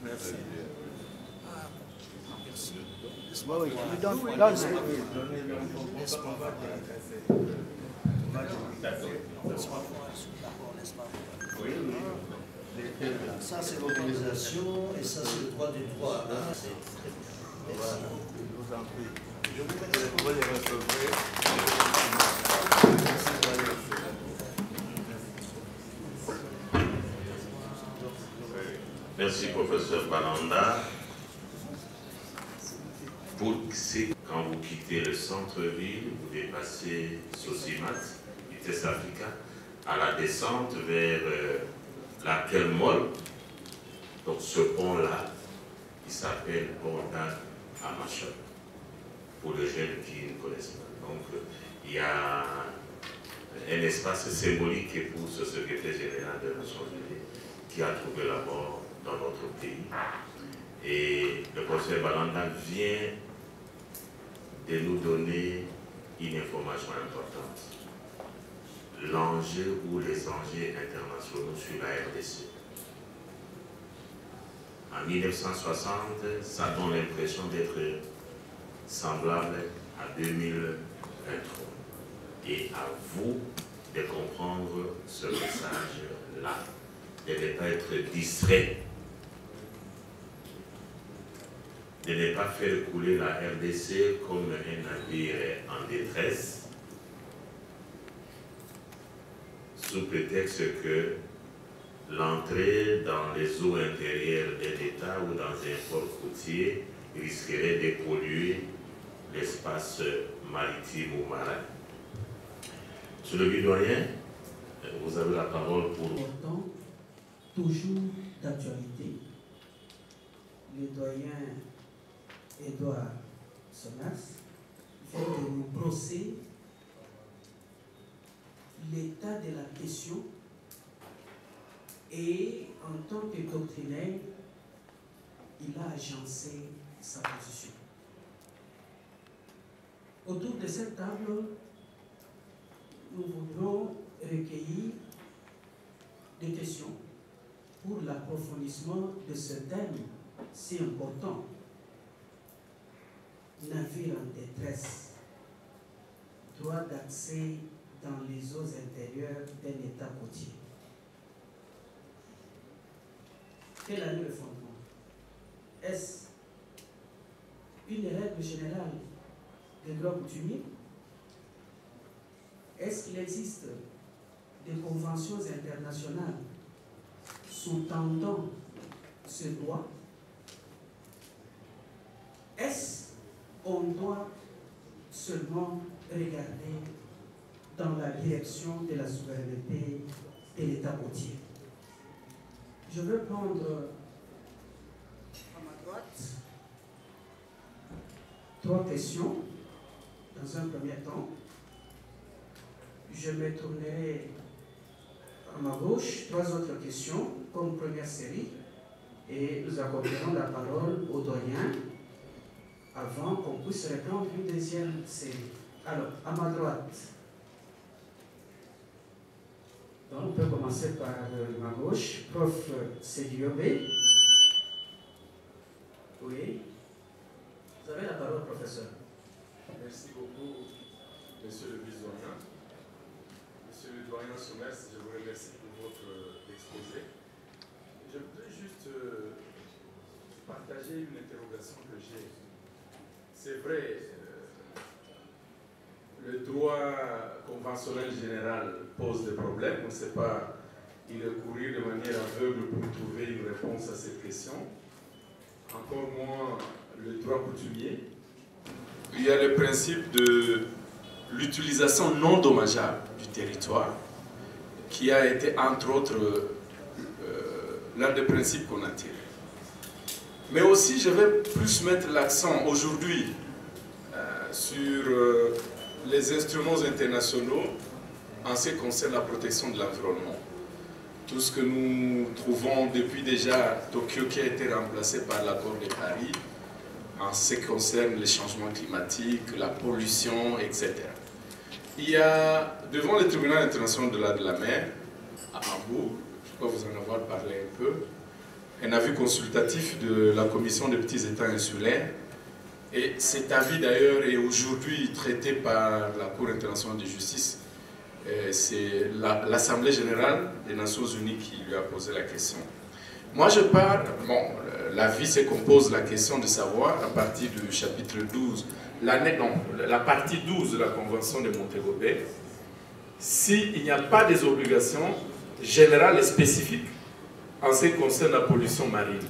Merci. Oui, ça c'est l'organisation et ça c'est le droit du droit. Merci. Je vous en prie. Je vous les recevrez. Merci, professeur Balanda. Pour quand vous quittez le centre-ville, vous dépassez Sosimat, vitesse Africa, à la descente vers la Kelmol, donc ce pont-là, qui s'appelle Pont d'Amachon, pour les jeunes qui ne connaissent pas. Donc, il y a un espace symbolique pour ce secrétaire général des Nations Unies qui a trouvé la mort dans notre pays. Et le professeur Balanda vient de nous donner une information importante. L'enjeu ou les enjeux internationaux sur la RDC. En 1960, ça donne l'impression d'être semblable à 2023. Et à vous de comprendre ce message-là, de ne pas être distrait, de ne pas faire couler la RDC comme un navire en détresse, sous prétexte que l'entrée dans les eaux intérieures d'un État ou dans un port côtier risquerait de polluer l'espace maritime ou marin. Monsieur le doyen, vous avez la parole pour... Important, toujours d'actualité. Le doyen Edouard Sonas vient de nous brosser l'état de la question et en tant que doctrinaire, il a agencé sa position. Autour de cette table, nous voudrons recueillir des questions pour l'approfondissement de ce thème si important. Navire en détresse, droit d'accès dans les eaux intérieures d'un État côtier. Quel est le fondement? Est-ce une règle générale des droits coutumiers? Est-ce qu'il existe des conventions internationales sous-tendant ce droit? Est-ce qu'on doit seulement regarder dans la direction de la souveraineté et l'État côtier. Je vais prendre à ma droite 3 questions dans un premier temps. Je me tournerai à ma gauche 3 autres questions comme première série et nous accorderons la parole au doyen avant qu'on puisse répondre une deuxième série. Alors, à ma droite, donc on peut commencer par ma gauche, prof. Sédiobé. Oui. Vous avez la parole, professeur. Merci beaucoup, monsieur le vice-doyen. Monsieur le doyen Somers, je vous remercie pour votre exposé. Je voudrais juste partager une interrogation que j'ai. C'est vrai, le droit conventionnel général pose des problèmes. On ne sait pas y recourir de manière aveugle pour trouver une réponse à cette question. Encore moins le droit coutumier. Il y a le principe de l'utilisation non dommageable du territoire, qui a été, entre autres, l'un des principes qu'on a tirés. Mais aussi, je vais plus mettre l'accent aujourd'hui sur les instruments internationaux en ce qui concerne la protection de l'environnement. Tout ce que nous trouvons depuis déjà Tokyo qui a été remplacé par l'accord de Paris en ce qui concerne les changements climatiques, la pollution, etc. Il y a, devant le tribunal international de la mer, à Hambourg, je crois vous en avoir parlé un peu, un avis consultatif de la Commission des petits États insulaires. Et cet avis d'ailleurs est aujourd'hui traité par la Cour internationale de justice. C'est l'Assemblée générale des Nations unies qui lui a posé la question. Moi je parle, bon, l'avis c'est qu'on pose la question de savoir, à partir du chapitre 12, la partie 12 de la Convention de Montego Bay, s'il n'y a pas des obligations générales et spécifiques en ce qui concerne la pollution marine.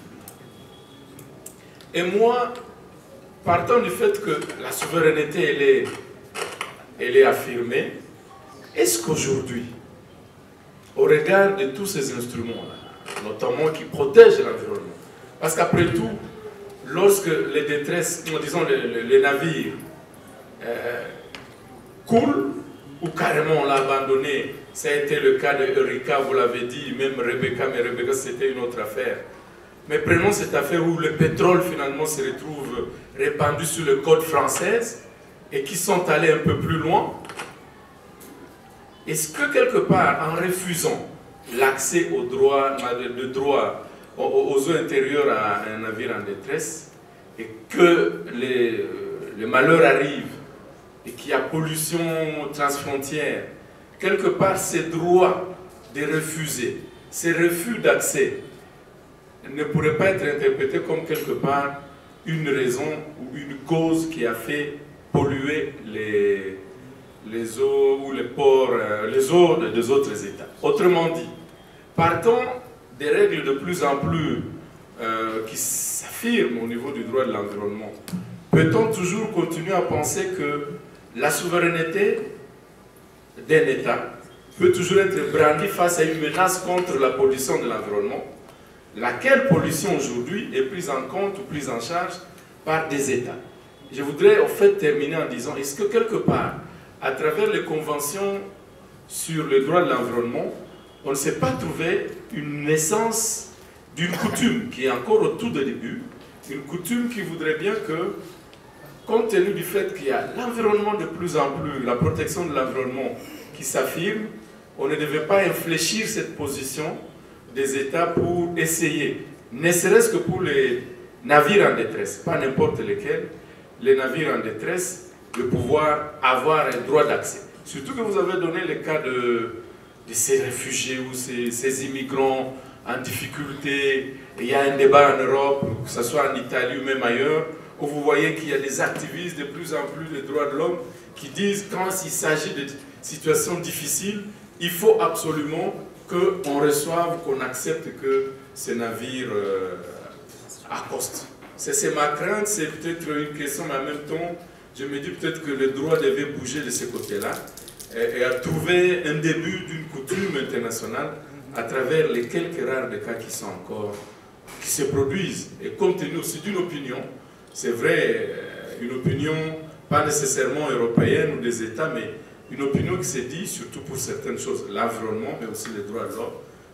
Et moi, partant du fait que la souveraineté, elle est affirmée, est-ce qu'aujourd'hui, au regard de tous ces instruments-là, notamment qui protègent l'environnement, parce qu'après tout, lorsque les détresses, disons les navires coulent, ou carrément on l'a abandonné, ça a été le cas de Eureka, vous l'avez dit, même Rebecca, mais Rebecca c'était une autre affaire. Mais prenons cette affaire où le pétrole finalement se retrouve répandu sur le côte française et qui sont allés un peu plus loin. Est-ce que quelque part, en refusant l'accès au droit, aux eaux intérieures à un navire en détresse, et que le malheur arrive, et qu'il y a pollution transfrontière, quelque part ces droits de refuser, ces refus d'accès, ne pourraient pas être interprétés comme quelque part une raison ou une cause qui a fait polluer les eaux ou les ports, les eaux des autres États. Autrement dit, partant des règles de plus en plus qui s'affirment au niveau du droit de l'environnement, peut-on toujours continuer à penser que la souveraineté d'un État peut toujours être brandie face à une menace contre la pollution de l'environnement, laquelle pollution aujourd'hui est prise en compte ou prise en charge par des États? Je voudrais en fait terminer en disant, est-ce que quelque part, à travers les conventions sur le droit de l'environnement, on ne s'est pas trouvé une naissance d'une coutume qui est encore au tout début, une coutume qui voudrait bien que, compte tenu du fait qu'il y a l'environnement de plus en plus, la protection de l'environnement qui s'affirme, on ne devait pas infléchir cette position des États pour essayer, ne serait-ce que pour les navires en détresse, pas n'importe lesquels, les navires en détresse, de pouvoir avoir un droit d'accès. Surtout que vous avez donné le cas de ces réfugiés ou ces immigrants en difficulté. Et il y a un débat en Europe, que ce soit en Italie ou même ailleurs, où vous voyez qu'il y a des activistes de plus en plus des droits de l'homme qui disent quand il s'agit de situations difficiles, il faut absolument qu'on reçoive, qu'on accepte que ces navires accostent. C'est ma crainte, c'est peut-être une question, mais en même temps, je me dis peut-être que le droit devait bouger de ce côté-là et à trouver un début d'une coutume internationale à travers les quelques rares cas qui se produisent. Et compte tenu aussi d'une opinion, c'est vrai, une opinion pas nécessairement européenne ou des États, mais une opinion qui s'est dit, surtout pour certaines choses, l'environnement, mais aussi les droits de l'homme,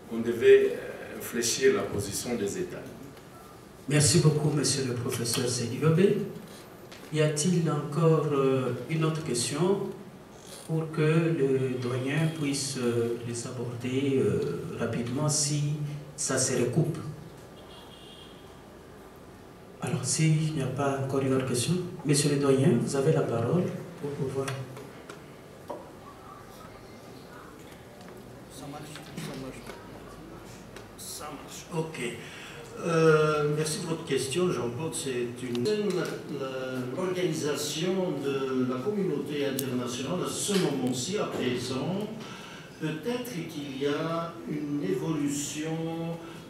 qu'on devait infléchir la position des États. Merci beaucoup, monsieur le professeur Sédigobé. Y a-t-il encore une autre question pour que le doyen puisse les aborder rapidement si ça se recoupe? Alors, s'il n'y a pas encore une autre question, monsieur le doyen, vous avez la parole pour pouvoir... Ça marche. Ok. Merci pour votre question, Jean-Claude. C'est l'organisation de la communauté internationale à ce moment-ci, à présent. Peut-être qu'il y a une évolution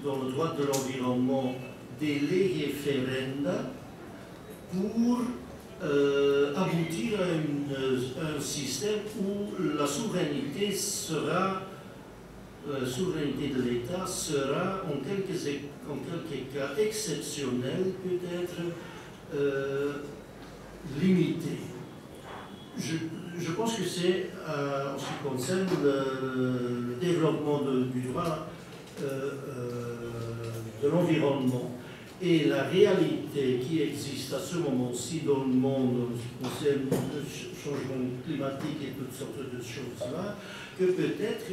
dans le droit de l'environnement des legi ferenda pour aboutir à un système où la souveraineté de l'État sera en quelques cas exceptionnelle, peut-être limitée. Je pense que c'est, en ce qui concerne le développement du droit de l'environnement et la réalité qui existe à ce moment-ci dans le monde, en ce qui concerne le changement climatique et toutes sortes de choses-là, que peut-être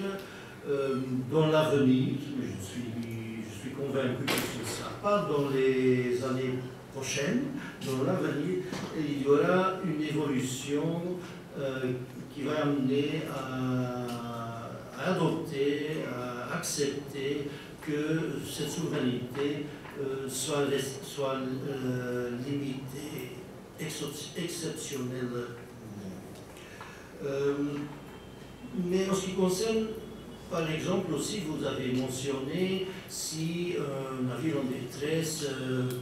dans l'avenir, je suis convaincu que ce ne sera pas dans les années prochaines, dans l'avenir, il y aura une évolution qui va amener à adopter, à accepter que cette souveraineté soit limitée, exceptionnelle. Mais en ce qui concerne, par exemple, aussi, vous avez mentionné si un navire en détresse,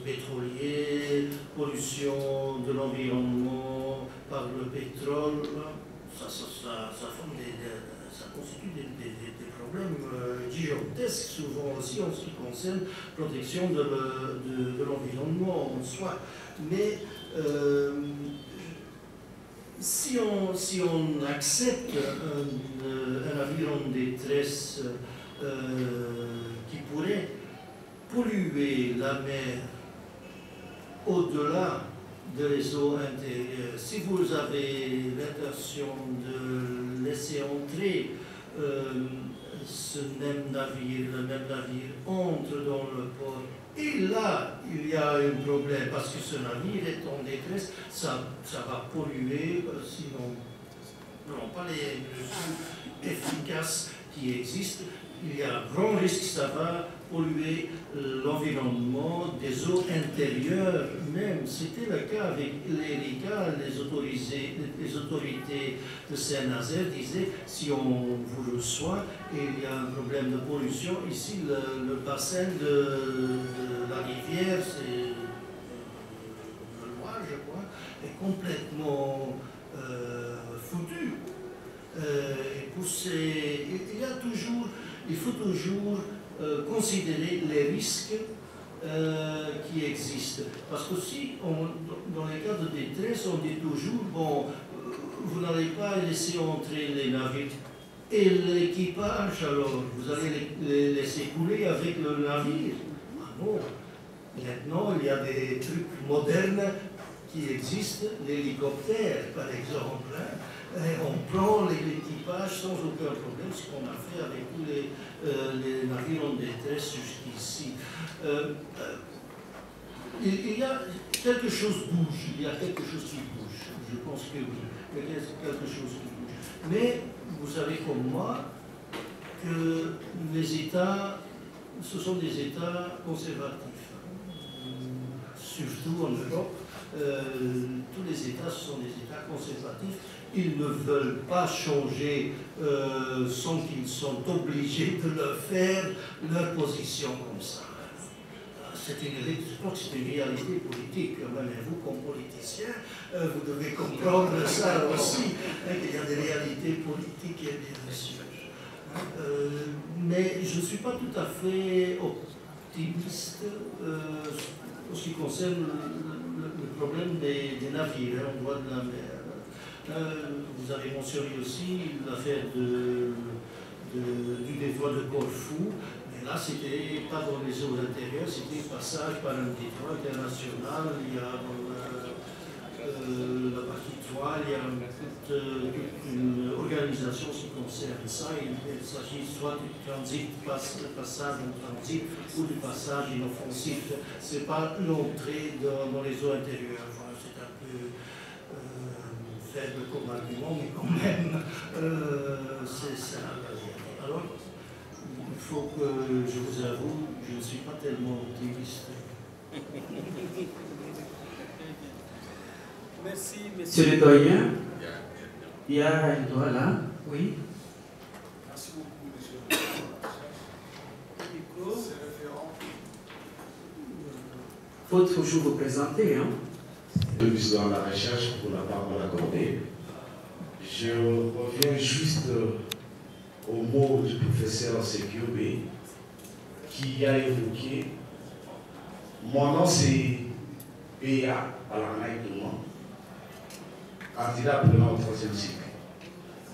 pétrolier, pollution de l'environnement par le pétrole, ça constitue des problèmes gigantesques, souvent aussi en ce qui concerne la protection de l'environnement en soi. Mais si on accepte un navire en détresse qui pourrait polluer la mer au-delà des eaux intérieures, si vous avez l'intention de laisser entrer le même navire entre dans le port, et là, il y a un problème, parce que ce navire est en détresse, ça va polluer, sinon, non, pas les plus efficaces qui existent. Il y a un grand risque que ça va polluer l'environnement des eaux intérieures même. C'était le cas avec les autorités de Saint-Nazaire disaient si on vous reçoit et il y a un problème de pollution, ici le bassin de la rivière, c'est le Loire, je crois, est complètement foutu. Il faut toujours considérer les risques qui existent. Parce qu'aussi, dans les cas de détresse, on dit toujours, bon, vous n'allez pas laisser entrer les navires. Et l'équipage, alors, vous allez les laisser couler avec le navire? Ah non. Maintenant, il y a des trucs modernes qui existent, l'hélicoptère, par exemple. Et on prend l'équipage sans aucun problème, ce qu'on a fait avec tous les navires en détresse jusqu'ici. Il y a quelque chose bouge, il y a quelque chose qui bouge. Je pense que oui, il y a quelque chose qui bouge. Mais vous savez comme moi que les États, ce sont des États conservatifs. Surtout en Europe, tous les États, ce sont des États conservatifs. Ils ne veulent pas changer sans qu'ils sont obligés de le faire, leur position comme ça. Je crois que c'est une réalité politique, même vous comme politicien, vous devez comprendre ça aussi, qu'il y a des réalités côté politique, bien sûr. Mais je ne suis pas tout à fait optimiste en ce qui concerne le problème des navires en voie de la mer. Vous avez mentionné aussi l'affaire du détroit de Corfou. Là, c'était pas dans les eaux intérieures, c'était passage par un détroit international. Il y a dans la partie 3, il y a une organisation qui concerne ça. Il s'agit soit du transit, passage en transit, ou du passage inoffensif. Ce n'est pas l'entrée dans les eaux intérieures. Voilà, c'est un peu faible comme argument, mais quand même, c'est ça. Alors, il faut que je vous avoue, je ne suis pas tellement optimiste. Merci, monsieur le doyen. Il y a un doigt là, oui. Merci beaucoup, monsieur le président. C'est référent. Il faut toujours vous présenter, hein. Dans la recherche pour la part de l'accorder. Je reviens juste au mot du professeur Sekiobe qui a évoqué. Mon nom c'est Béa Alangaï Touma, candidat apprenant au 3e cycle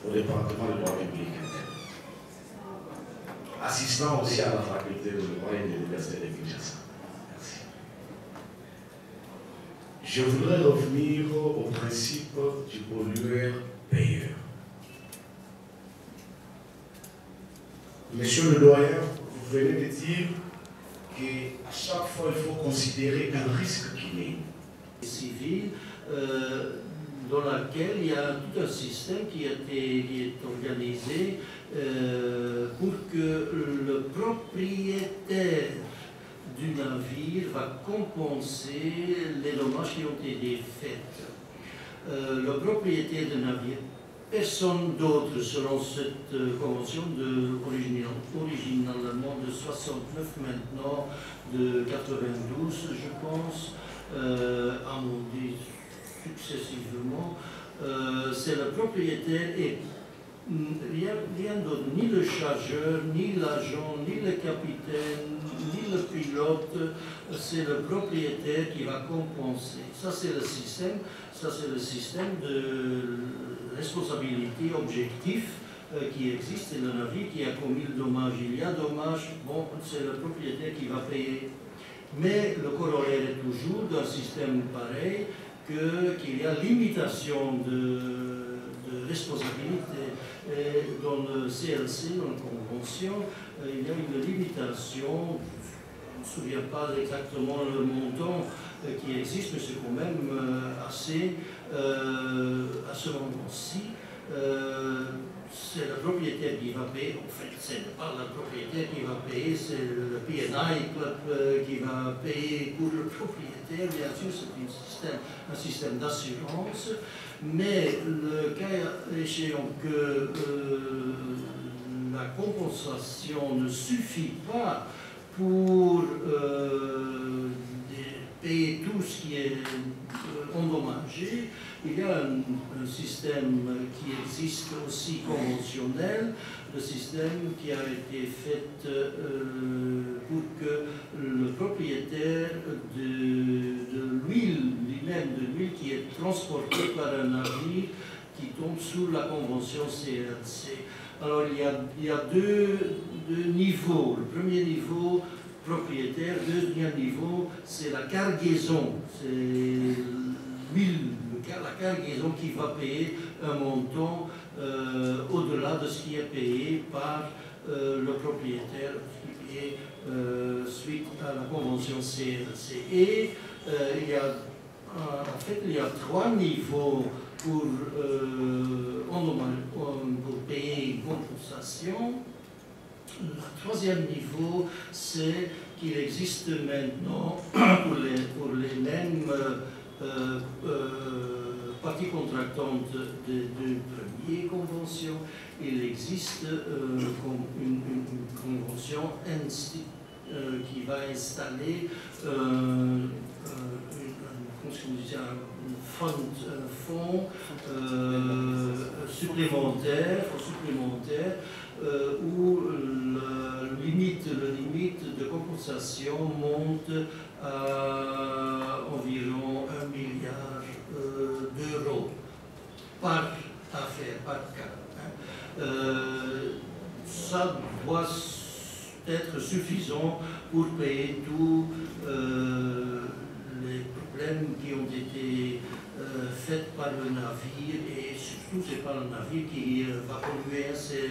au département de droit public, assistant aussi à la faculté de droit et de l'université de Kinshasa. Merci. Je voudrais revenir au principe du pollueur-payeur. Monsieur le doyen, vous venez de dire qu'à chaque fois, il faut considérer un risque qui est civil, dans laquelle il y a tout un système qui est organisé pour que le propriétaire du navire va compenser les dommages qui ont été faits. Le propriétaire du navire, personne d'autre, selon cette convention originalement de 69, maintenant de 92, je pense, amendé successivement, c'est le propriétaire et rien d'autre, ni le chargeur, ni l'agent, ni le capitaine, ni le pilote, c'est le propriétaire qui va compenser. Ça c'est le système de responsabilité objectif qui existe, c'est le navire qui a commis le dommage. Il y a dommage, bon, c'est le propriétaire qui va payer. Mais le corollaire est toujours d'un système pareil qu'il y a limitation de responsabilité. Et dans le CLC, dans la Convention, il y a une limitation, je ne me souviens pas exactement le montant qui existe, mais c'est quand même assez. À ce moment-ci, c'est le propriétaire qui va payer. En fait, ce n'est pas le propriétaire qui va payer, c'est le PNI qui va payer pour le propriétaire. Bien sûr, c'est un système d'assurance, mais le cas échéant que la compensation ne suffit pas pour payer tout ce qui est endommagé, il y a un système qui existe aussi conventionnel, le système qui a été fait pour que le propriétaire de l'huile, lui-même de l'huile qui est transportée par un navire qui tombe sous la convention CLC. Alors il y a deux niveaux. Le premier niveau, propriétaire, deuxième niveau, c'est la cargaison. C'est l'huile, la cargaison qui va payer un montant au-delà de ce qui est payé par le propriétaire qui est suite à la convention CLC. Et il y a 3 niveaux pour payer une compensation. Le 3e niveau, c'est qu'il existe maintenant pour les mêmes parties contractantes de première convention, il existe une convention qui va installer un fonds supplémentaire où le limite de compensation monte à environ 1 milliard d'euros par affaire, par cas. Ça doit être suffisant pour payer tous les problèmes qui ont été faits par le navire, et surtout c'est pas le navire qui va polluer, c'est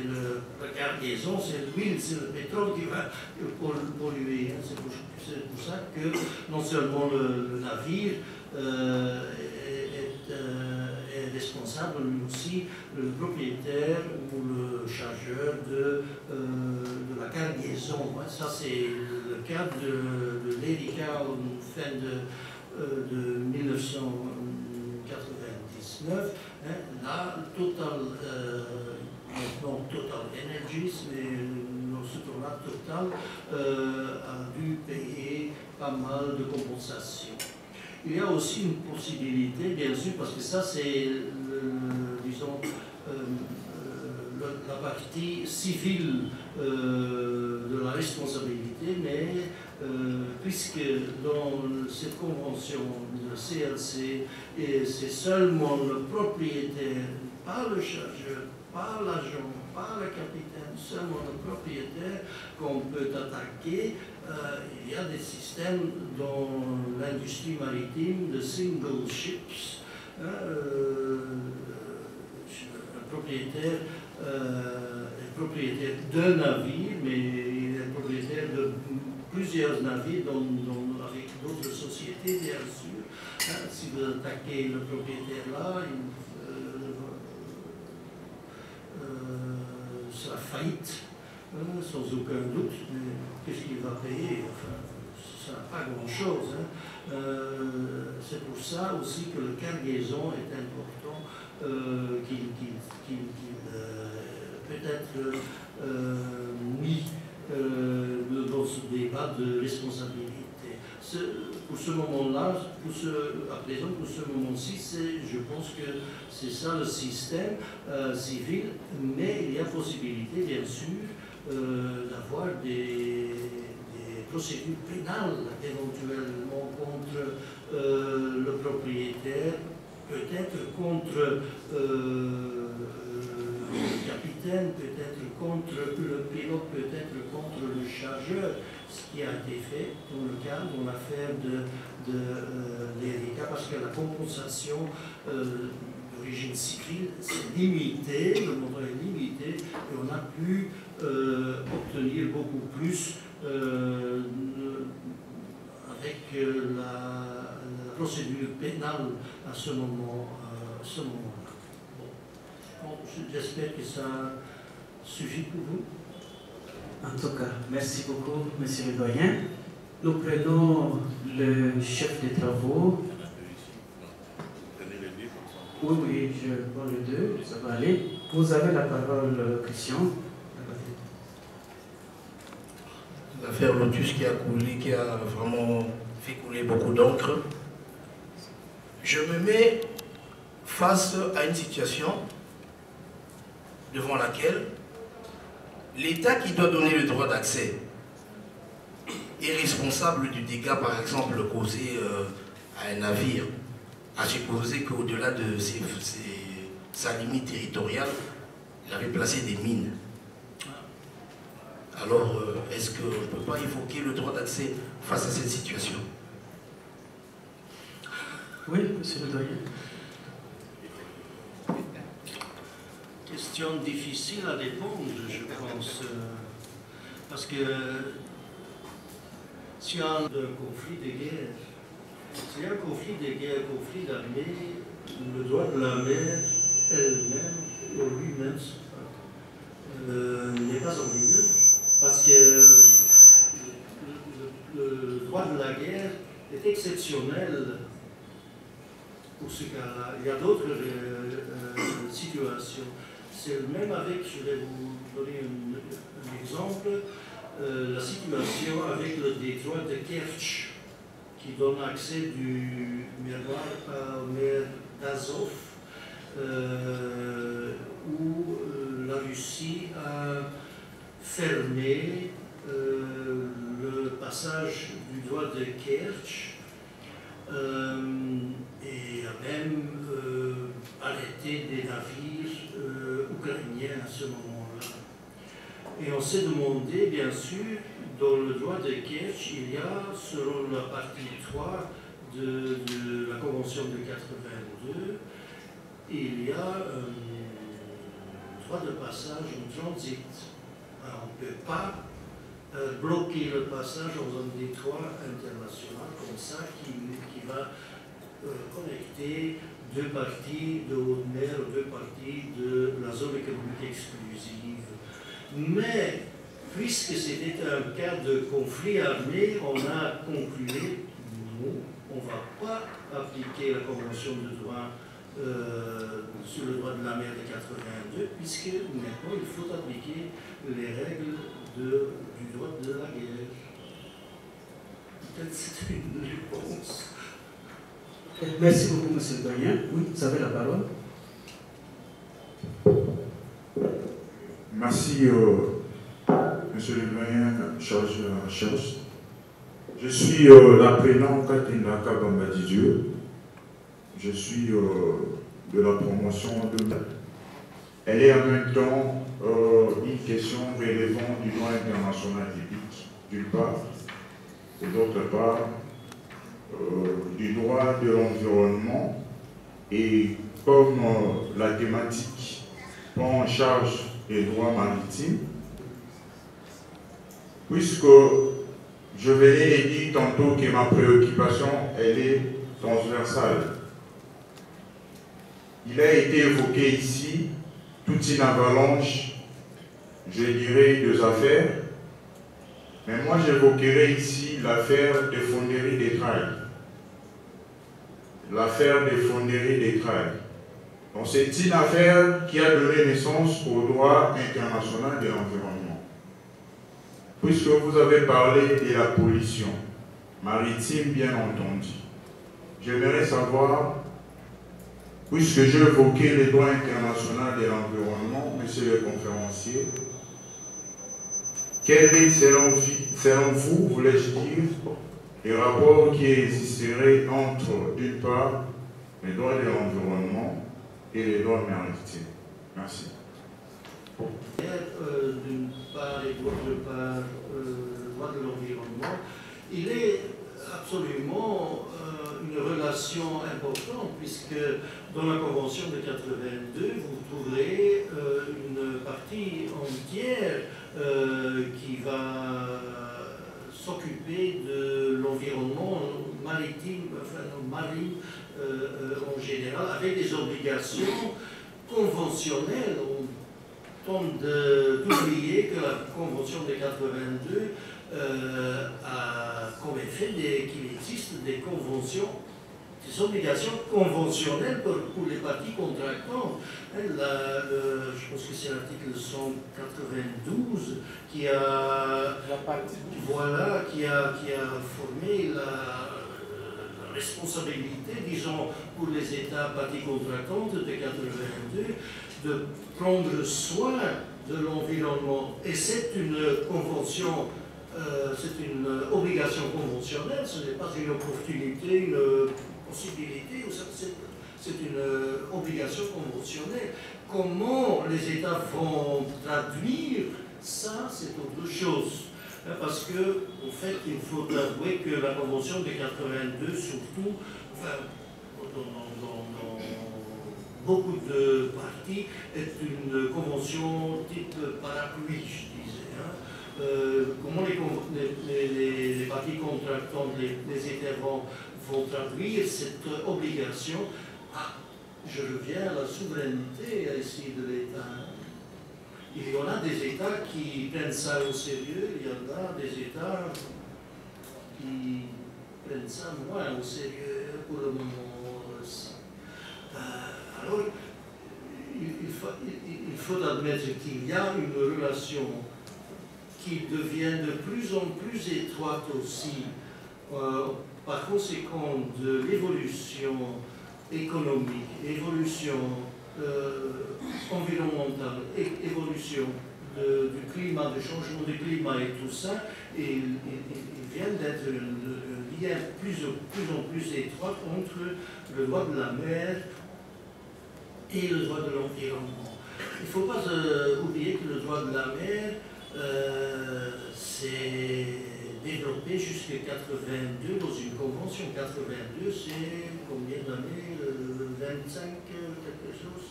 la cargaison, c'est l'huile, c'est le pétrole qui va polluer. C'est pour ça que non seulement le navire est responsable, mais aussi le propriétaire ou le chargeur de la cargaison. Ça c'est le cas de l'Erika en fin de 1999. Là, Total, maintenant Total Energies, mais dans ce temps-là, Total a dû payer pas mal de compensations. Il y a aussi une possibilité, bien sûr, parce que ça c'est, disons, la partie civile de la responsabilité, mais puisque dans cette convention de CLC, c'est seulement le propriétaire, pas le chargeur, pas l'agent, pas le capitaine, seulement le propriétaire qu'on peut attaquer. Il y a des systèmes dans l'industrie maritime de single ships. Un propriétaire est propriétaire d'un navire, mais il est propriétaire de plusieurs navires avec d'autres sociétés, bien sûr. Si vous attaquez le propriétaire là, il sera faillite, sans aucun doute. Mais qu'est-ce qu'il va payer? Enfin, ça n'a pas grand-chose. C'est pour ça aussi que le cargaison est important, qu'il peut être mis dans ce débat de responsabilité. Pour ce moment-là, à présent, pour ce moment-ci, je pense que c'est ça le système civil, mais il y a possibilité, bien sûr, d'avoir des procédures pénales éventuellement contre le propriétaire, peut-être contre le capitaine, peut-être contre le pilote, peut-être contre le chargeur, ce qui a été fait dans le cas, dans l'affaire de l'Erika, parce que la compensation d'origine civile, c'est limité, le montant est limité, et on a pu obtenir beaucoup plus avec la procédure pénale à ce moment-là. Bon, j'espère que ça suffit pour vous. En tout cas, merci beaucoup, monsieur le doyen. Nous prenons le chef des travaux. Oui, oui, je prends les deux, ça va aller. Vous avez la parole, Christian. L'affaire Lotus qui a coulé, qui a vraiment fait couler beaucoup d'encre. Je me mets face à une situation devant laquelle l'État qui doit donner le droit d'accès est responsable du dégât, par exemple, causé à un navire, à supposer qu'au-delà de sa limite territoriale, il avait placé des mines. Alors, est-ce qu'on ne peut pas évoquer le droit d'accès face à cette situation? Oui, monsieur le doyen. Question difficile à répondre, je pense, parce que s'il y a un conflit de guerre, s'il y a un conflit de guerre, un conflit d'armée, le droit de la mer elle-même, ou lui-même, n'est pas en vigueur, parce que le droit de la guerre est exceptionnel pour ce cas-là. Il y a d'autres situations. C'est le même avec, je vais vous donner un exemple, la situation avec le détroit de Kerch, qui donne accès du miroir au mer d'Azov, où la Russie a fermé le passage du droit de Kerch et a même arrêté des navires ukrainiens à ce moment-là. Et on s'est demandé, bien sûr, dans le droit de Kerch, il y a, selon la partie 3 de la Convention de 82, il y a droit de passage en transit. Alors, on ne peut pas bloquer le passage dans un détroit international comme ça qui va connecter deux parties de haute mer ou deux parties de la zone économique exclusive. Mais, puisque c'était un cas de conflit armé, on a conclu, non, on ne va pas appliquer la Convention de droit sur le droit de la mer de 82, puisque maintenant il faut appliquer les règles du droit de la guerre. Peut-être c'est une réponse. Merci beaucoup, monsieur le doyen. Oui, vous avez la parole. Merci, monsieur le doyen, chargé de la recherche. Je suis l'apprenant Katinaka Bambadidieu. Je suis de la promotion de... Elle est en même temps une question relevant du droit international typique, d'une part, et d'autre part, du droit de l'environnement. Et comme la thématique prend en charge les droits maritimes, puisque je venais et dire tantôt que ma préoccupation, elle est transversale. Il a été évoqué ici toute une avalanche, je dirais, de affaires, mais moi j'évoquerai ici l'affaire des fonderies des Trailles. L'affaire des fonderies des Trailles. Donc c'est une affaire qui a donné naissance au droit international de l'environnement. Puisque vous avez parlé de la pollution maritime, bien entendu, j'aimerais savoir, puisque j'ai évoqué le droit international de l'environnement, monsieur le conférencier, quel est, selon vous, voulais-je dire, les rapports qui existeraient entre, d'une part, les droits de l'environnement et les droits maritimes? Merci. D'une part et d'autre part, le droit de l'environnement, il est absolument une relation importante, puisque dans la Convention de 82, vous trouverez une partie entière qui va s'occuper de l'environnement maritime, enfin marine en général, avec des obligations conventionnelles. On tente d'oublier que la Convention de 82 a comme effet qu'il existe des conventions, des obligations conventionnelles pour les parties contractantes. Je pense que c'est l'article 192 qui a formé la responsabilité, disons, pour les États parties contractantes de 82 de prendre soin de l'environnement. Et c'est une convention, c'est une obligation conventionnelle, ce n'est pas une opportunité, une possibilité, c'est une obligation conventionnelle. Comment les États vont traduire ça, c'est autre chose. Parce que, en fait, il faut avouer que la Convention de 82, surtout, enfin, dans beaucoup de parties, est une convention type parapluie, je disais. Comment les parties contractantes, les États vont traduire cette obligation? Je reviens à la souveraineté ici de l'État. Il y en a des États qui prennent ça au sérieux, il y en a des États qui prennent ça moins au sérieux pour le moment aussi. Alors, il faut admettre qu'il y a une relation qui devient de plus en plus étroite aussi par conséquent de l'évolution économique, évolution environnementale, évolution du climat, du changement du climat et tout ça, il vient d'être un lien plus en plus étroit entre le droit de la mer et le droit de l'environnement. Il ne faut pas oublier que le droit de la mer s'est développé jusqu'à 82 dans une convention. 82, c'est combien d'années 25 quelque chose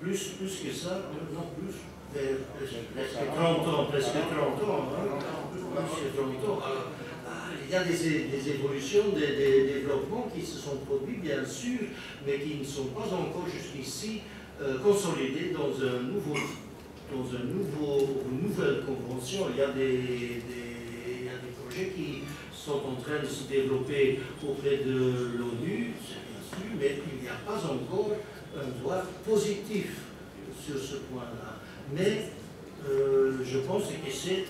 plus que ça, non plus, presque 30 ans, presque 30 ans. Presque 30 ans. Alors, il y a des évolutions, des développements qui se sont produits, bien sûr, mais qui ne sont pas encore jusqu'ici consolidés dans une nouvelle convention. Il y a des projets qui sont en train de se développer auprès de l'ONU, c'est bien sûr, mais il n'y a pas encore un droit positif sur ce point-là. Mais je pense que c'est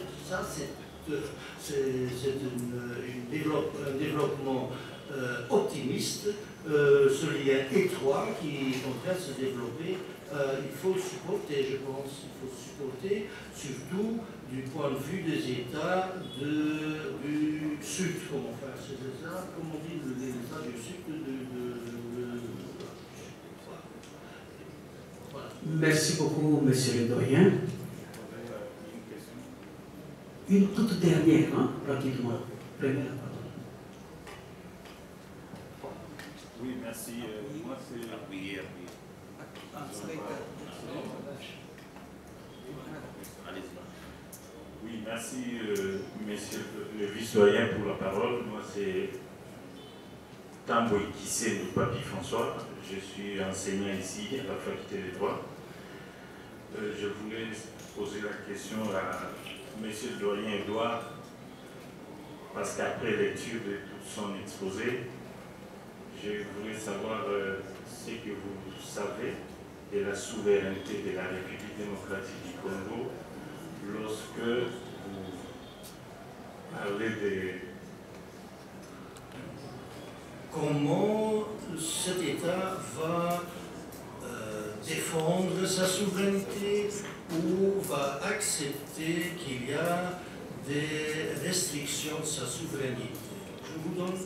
un développement optimiste, ce lien étroit qui est en train de se développer. Il faut le supporter, je pense. Il faut le supporter, surtout du point de vue des États du Sud, comme on dit, les États du Sud voilà. Merci beaucoup, monsieur le doyen. Une toute dernière, rapidement. Prenez la parole. Oui, merci. Moi, c'est la prière. Oui, merci, monsieur le vice-doyen, pour la parole. Moi, c'est Tamboy Kissé de Papi François. Je suis enseignant ici à la faculté des droits. Je voulais poser la question à monsieur le doyen Edouard, parce qu'après lecture de tout son exposé, je voulais savoir ce que vous savez de la souveraineté de la République démocratique du Congo lorsque vous parlez de... Comment cet État va défendre sa souveraineté ou va accepter qu'il y a des restrictions de sa souveraineté. Je vous donne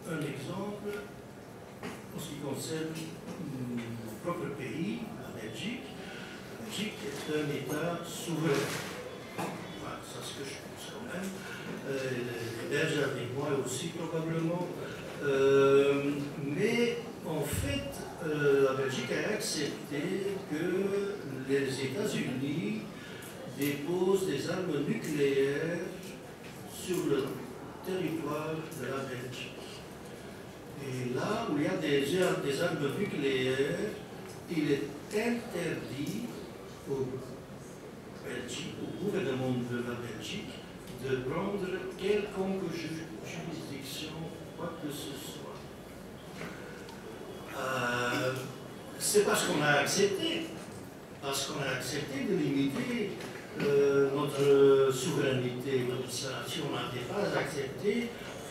un exemple en ce qui concerne mon propre pays, la Belgique. La Belgique est un État souverain. Voilà, c'est ce que je pense quand même. Les Belges avec moi aussi probablement. Mais en fait, la Belgique a accepté que les États-Unis déposent des armes nucléaires sur le territoire de la Belgique. Et là où il y a des armes nucléaires, il est interdit au gouvernement de la Belgique de prendre quelconque juridiction, quoi que ce soit. C'est parce qu'on a accepté. Parce qu'on a accepté de limiter notre souveraineté. Si on n'avait pas accepté,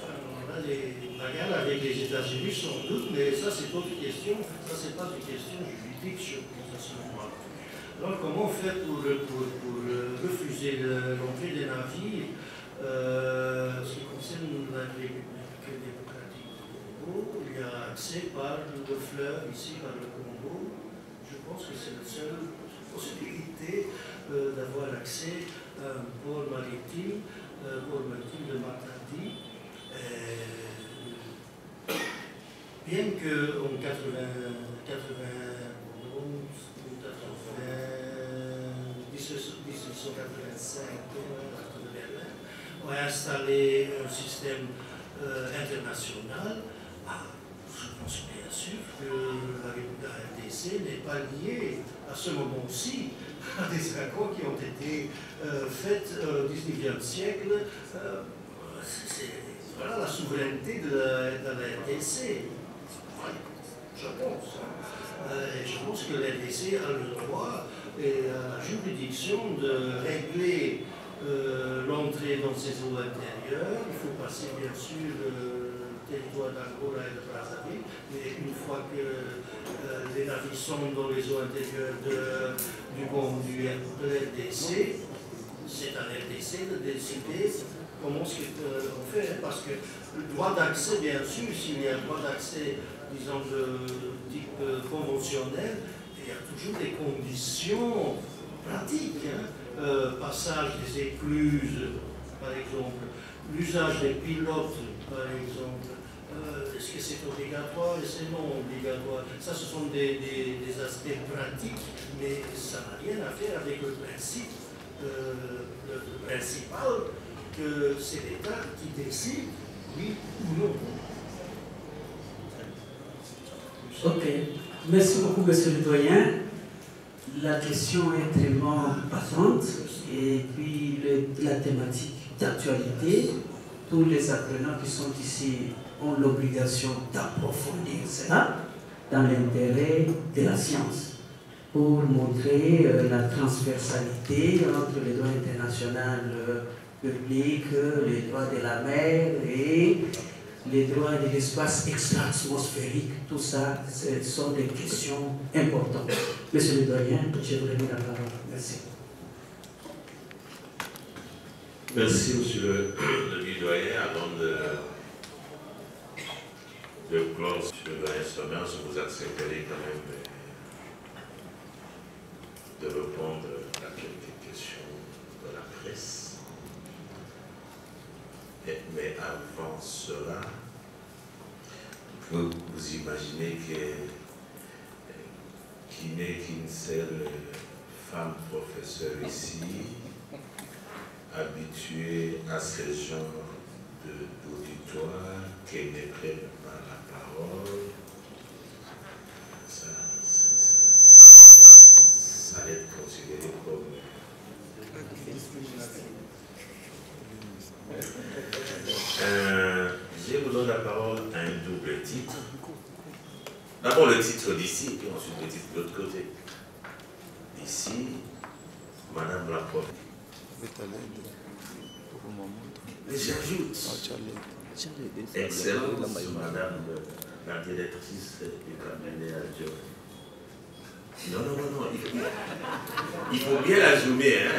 on a des bagarres avec les États-Unis sans doute, mais ça c'est pas une question, ça c'est pas une question juridique, je pense à ce moment-là. Alors comment faire pour refuser l'entrée des navires ce qui concerne la République démocratique du Congo? Il y a accès par le fleuve ici, par le Congo. Je pense que c'est la seule possibilité d'avoir accès à un port maritime de Matadi. Bien qu'en 1785, on a installé un système international. Je pense bien sûr que la RDC n'est pas liée à ce moment-ci à des accords qui ont été faits au XIXe siècle. Voilà la souveraineté de la RDC. Je pense. Je pense que la RDC a le droit et a la juridiction de régler l'entrée dans ces eaux intérieures. Il faut passer bien sûr le territoire d'Angola et de Brazzaville, mais une fois que les navires sont dans les eaux intérieures de l'RDC, c'est à l'RDC de décider comment ce qu'on fait, parce que le droit d'accès, bien sûr, s'il y a un droit d'accès, disons, de type conventionnel, il y a toujours des conditions pratiques, hein. Passage des écluses, par exemple, l'usage des pilotes, par exemple, est-ce que c'est obligatoire et c'est non obligatoire? Ça, ce sont des aspects pratiques, mais ça n'a rien à faire avec le principe, le principal, que c'est l'État qui décide, oui ou non. Ok, merci beaucoup, monsieur le doyen. La question est tellement passante et puis la thématique d'actualité, tous les apprenants qui sont ici ont l'obligation d'approfondir cela dans l'intérêt de la science pour montrer la transversalité entre les droits internationaux publics, les droits de la mer et les droits de l'espace extra-atmosphérique. Tout ça, ce sont des questions importantes. Monsieur le doyen, je vous remets la parole. Merci. Merci, monsieur le doyen. Avant de clore, monsieur le doyen Sommer, je vous accepterai quand même de répondre à quelques questions de la presse. Mais avant cela, vous imaginez qu'il n'est qu'une seule femme professeure ici, habituée à ce genre d'auditoire, qui ne prenne pas la parole. Ça va être considéré comme... Je vous donne la parole à un double titre. D'abord le titre d'ici, et ensuite le titre de l'autre côté. Ici, Madame la prof. Mais j'ajoute, Excellence, Madame la directrice du cabinet à Dieu. Non, il faut bien la zoomer, hein.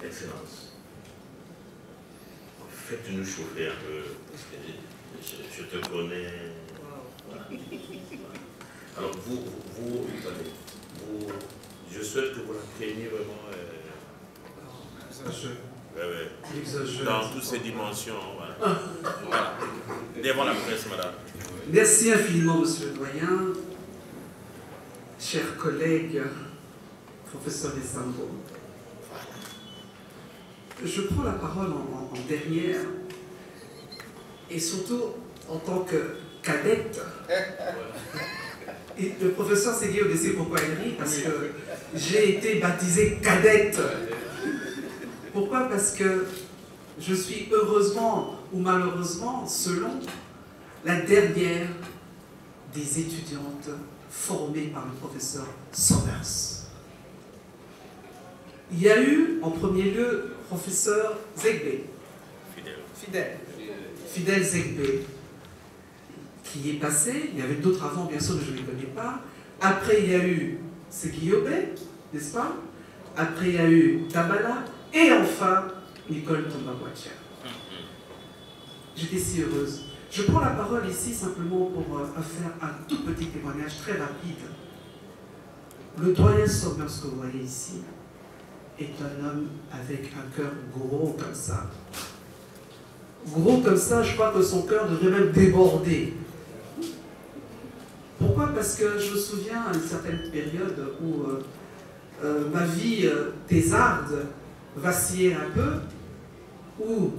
Excellence, faites-nous chauffer un peu, parce que je te connais. Voilà. Alors, je souhaite que vous la preniez vraiment dans toutes ces dimensions. Voilà. Voilà. Devant la presse, madame. Merci infiniment, monsieur le doyen, chers collègues, professeur Desambo. Je prends la parole en dernière, et surtout en tant que cadette. Et le professeur Seguio sait pourquoi il rit, parce que j'ai été baptisée cadette. Pourquoi? Parce que je suis heureusement ou malheureusement, selon la dernière des étudiantes formées par le professeur Sommers. Il y a eu en premier lieu professeur Zegbe, Fidèle Zegbe, qui est passé. Il y avait d'autres avant, bien sûr, mais je ne les connais pas. Après, il y a eu Seguiobe, n'est-ce pas? Après, il y a eu Tabala, et enfin, Nicole Tombawatcha. J'étais si heureuse. Je prends la parole ici simplement pour faire un tout petit témoignage très rapide. Le doyen Sommers que vous voyez ici est un homme avec un cœur gros comme ça. Gros comme ça, je crois que son cœur devrait même déborder. Pourquoi? Parce que je me souviens à une certaine période où ma vie thésarde vacillait un peu, où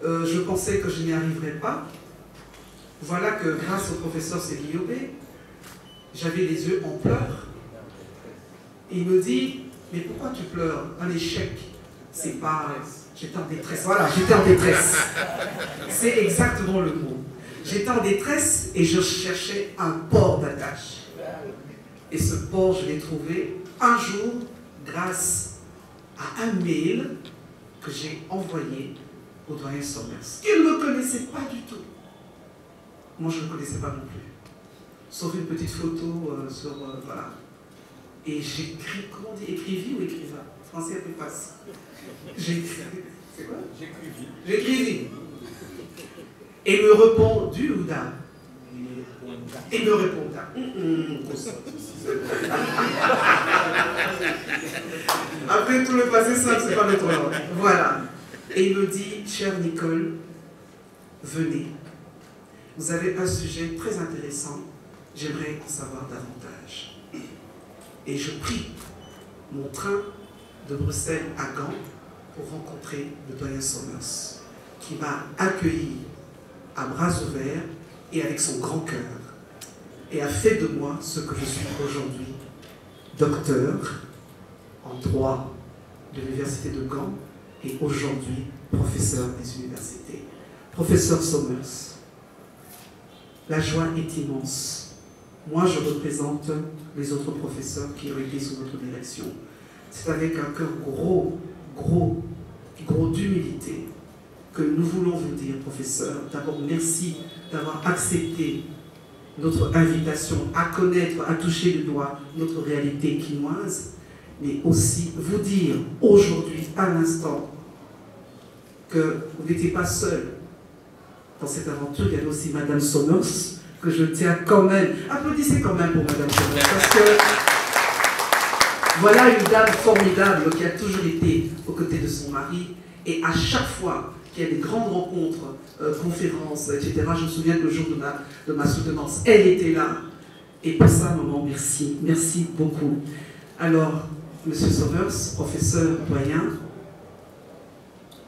je pensais que je n'y arriverais pas. Voilà que grâce au professeur Seguiobe, j'avais les yeux en pleurs. Et il me dit, mais pourquoi tu pleures? Un échec, c'est pas... J'étais en détresse. Voilà, j'étais en détresse. C'est exactement le mot. J'étais en détresse et je cherchais un port d'attache. Et ce port, je l'ai trouvé un jour grâce à un mail que j'ai envoyé au doyen Somers, qu'il ne me connaissait pas du tout. Moi, je ne le connaissais pas non plus. Sauf une petite photo sur... voilà. Et j'écris, comment on dit, écrivis ou écriva? Français un peu facile. J'écrivis. C'est quoi? J'écrivis. J'écrivis. Et me répondit ou da? Et me répondra. Après tout le passé simple, c'est pas le droit. Voilà. Et il me dit, chère Nicole, venez. Vous avez un sujet très intéressant. J'aimerais en savoir davantage. Et je pris mon train de Bruxelles à Gand pour rencontrer le doyen Somers, qui m'a accueilli à bras ouverts et avec son grand cœur, et a fait de moi ce que je suis aujourd'hui, docteur en droit de l'université de Gand et aujourd'hui professeur des universités. Professeur Somers, la joie est immense. Moi, je représente les autres professeurs qui ont été sous votre direction. C'est avec un cœur gros d'humilité que nous voulons vous dire, professeur, d'abord merci d'avoir accepté notre invitation à connaître, à toucher du doigt notre réalité quinoise, mais aussi vous dire aujourd'hui, à l'instant, que vous n'étiez pas seul dans cette aventure. Il y avait aussi Madame Somers, que je tiens quand même, applaudissez quand même pour Madame Somers, parce que voilà une dame formidable qui a toujours été aux côtés de son mari, et à chaque fois qu'il y a des grandes rencontres, conférences, etc., je me souviens que le jour de ma soutenance, elle était là, et pour ça, maman, merci, merci beaucoup. Alors, Monsieur Somers, professeur doyen,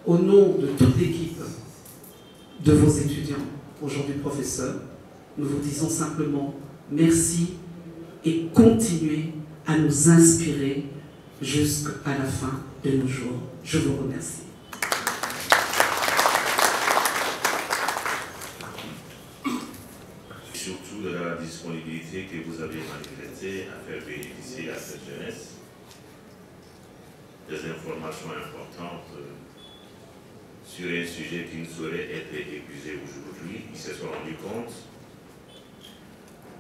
au nom de toute l'équipe de vos étudiants, aujourd'hui professeurs, nous vous disons simplement merci et continuez à nous inspirer jusqu'à la fin de nos jours. Je vous remercie. Surtout de la disponibilité que vous avez manifestée à faire bénéficier à cette jeunesse des informations importantes sur un sujet qui ne saurait être épuisé aujourd'hui. Ils se sont rendus compte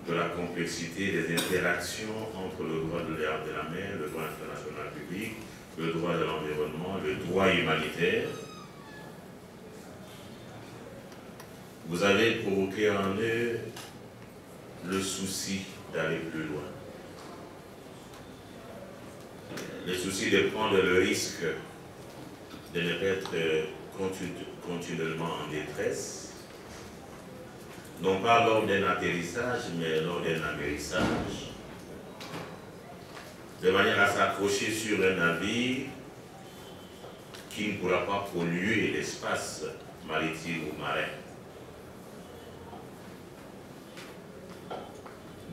de la complexité des interactions entre le droit de la mer, le droit international public, le droit de l'environnement, le droit humanitaire. Vous avez provoqué en eux le souci d'aller plus loin, le souci de prendre le risque de ne pas être continuellement en détresse, non pas lors d'un atterrissage, mais lors d'un amérissage, de manière à s'accrocher sur un navire qui ne pourra pas polluer l'espace maritime ou marin.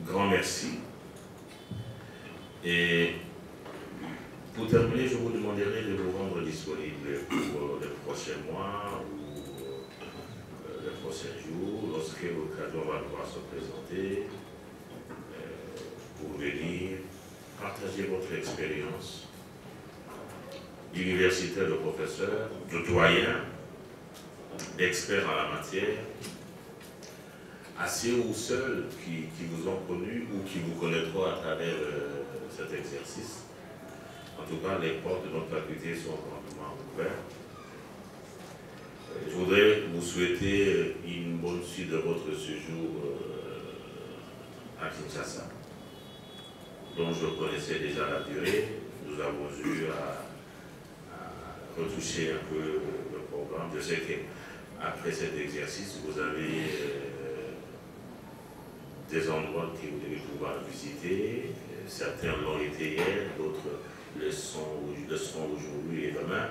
Grand merci. Et pour terminer, je vous demanderai de vous rendre disponible pour les prochains mois ou les prochains jours, lorsque l'occasion va pouvoir se présenter, pour venir partager votre expérience d'universitaire, de professeur, de doyen, d'expert en la matière, à ceux ou ceux qui vous ont connu ou qui vous connaîtront à travers cet exercice. En tout cas, les portes de notre faculté sont grandement ouvertes. Je voudrais vous souhaiter une bonne suite de votre séjour à Kinshasa, dont je connaissais déjà la durée. Nous avons eu à retoucher un peu le programme. Je sais qu'après cet exercice, vous avez des endroits que vous devez pouvoir visiter. Certains l'ont été hier, d'autres le seront aujourd'hui et demain.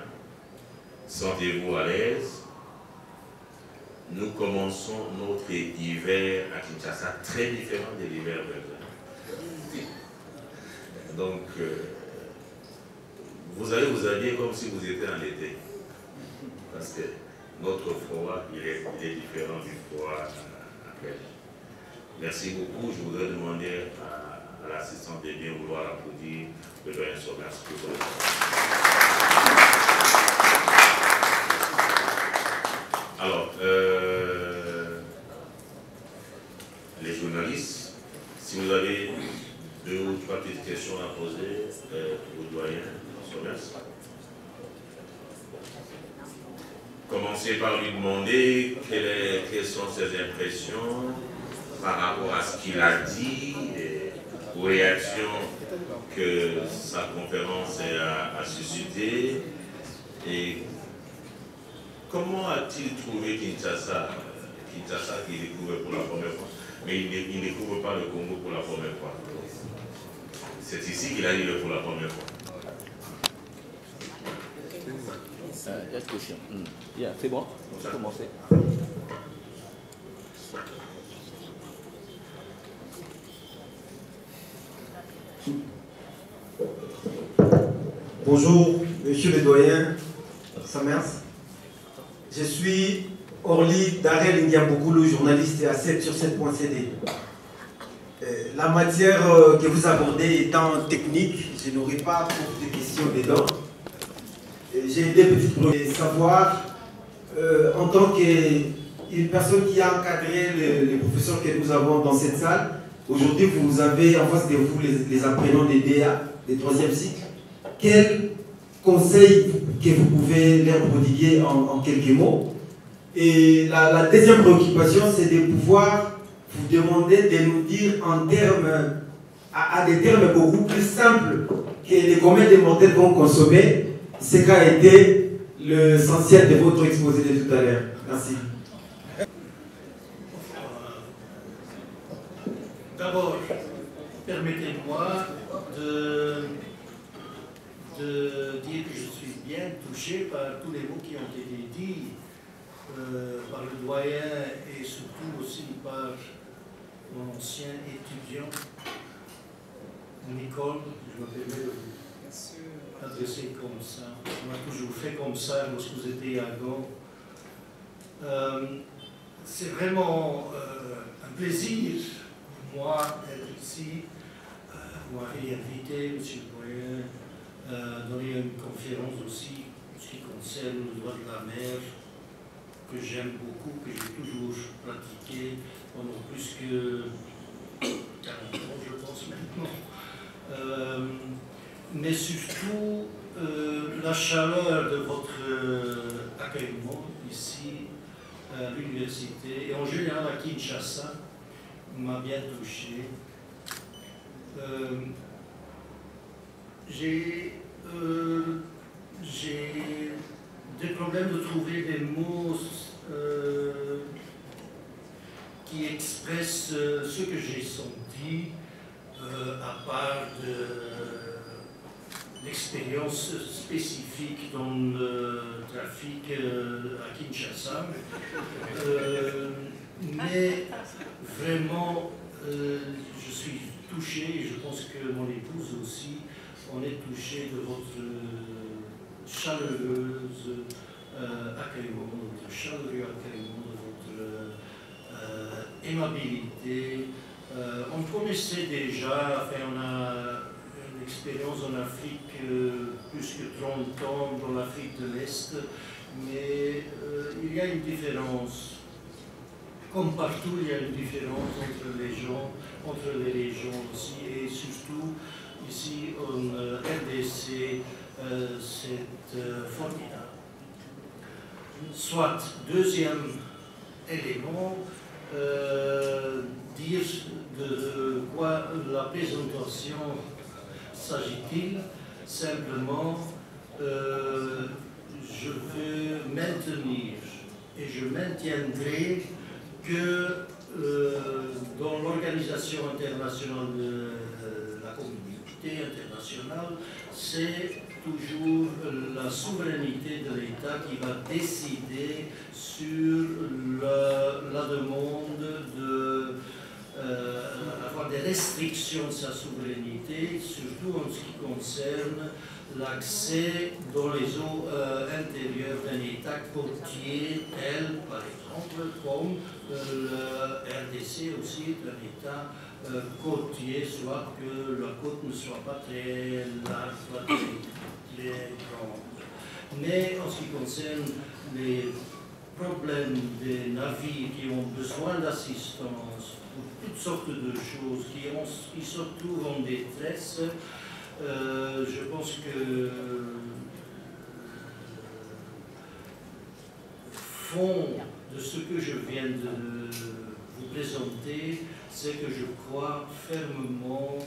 Sentez-vous à l'aise. Nous commençons notre hiver à Kinshasa très différent de l'hiver belge. Donc, vous allez vous habiller comme si vous étiez en été. Parce que notre froid, il est différent du froid à Belge. Merci beaucoup. Je voudrais demander à l'assistante de bien vouloir applaudir le doyen Somers. Alors, les journalistes, si vous avez 2 ou 3 petites questions à poser au doyen François Merce. Commencez par lui demander quelles sont ses impressions par rapport à ce qu'il a dit et aux réactions que sa conférence a suscité. Et comment a-t-il trouvé Kinshasa qu'il découvre pour la première fois? Mais il ne découvre pas le Congo pour la première fois. C'est ici qu'il arrive pour la première fois. C'est bon, on peut commencer. Bonjour, monsieur le doyen Samers. Je suis Orly Darel Ndiambokoulou, journaliste à 7sur7.cd. La matière que vous abordez étant technique, je n'aurai pas beaucoup de questions dedans. J'ai des petites problèmes de savoir, en tant qu'une personne qui a encadré les professeurs que nous avons dans cette salle, aujourd'hui vous avez en face de vous les apprenants des DA, des 3e cycle. Quels conseils que vous pouvez leur prodiguer en quelques mots? Et la deuxième préoccupation, c'est de pouvoir vous demander de nous dire en termes, à des termes beaucoup plus simples que les communs des mortels vont consommer, ce qu'a été l'essentiel de votre exposé de tout à l'heure. Merci. D'abord, permettez-moi de dire que je suis bien touché par tous les mots qui ont été dits par le doyen et surtout aussi par mon ancien étudiant, Nicole. Je me permets de vous adresser comme ça. On a toujours fait comme ça lorsque vous étiez à Gand. C'est vraiment un plaisir pour moi d'être ici. Vous m'avez invité, monsieur le doyen, donner une conférence aussi en ce qui concerne le droit de la mer, que j'aime beaucoup, que j'ai toujours pratiqué pendant plus que 40 ans, je pense maintenant. Mais surtout, la chaleur de votre accueillement ici à l'université et en général à Kinshasa m'a bien touché. J'ai des problèmes de trouver des mots qui expressent ce que j'ai senti, à part d'expériences spécifiques dans le trafic à Kinshasa. Mais vraiment, je suis touché, et je pense que mon épouse aussi, on est touché de votre chaleureuse accueillement, de votre chaleureux accueillement, de votre aimabilité. On connaissait déjà, enfin, on a une expérience en Afrique plus que 30 ans dans l'Afrique de l'Est, mais il y a une différence. Comme partout, il y a une différence entre les gens, entre les régions aussi, et surtout ici en RDC, c'est formidable. Soit, deuxième élément, dire de quoi la présentation s'agit-il. Simplement, je veux maintenir et je maintiendrai que dans l'organisation internationale de la communauté internationale, c'est toujours la souveraineté de l'État qui va décider sur la demande d'avoir des restrictions de sa souveraineté, surtout en ce qui concerne l'accès dans les eaux intérieures d'un État côtier, tel par exemple comme le RDC aussi est un État côtier, soit que la côte ne soit pas très large, pas très grande. Mais en ce qui concerne les problèmes des navires qui ont besoin d'assistance pour toutes sortes de choses, qui se retrouvent en détresse, je pense que fond de ce que je viens de vous présenter, c'est que je crois fermement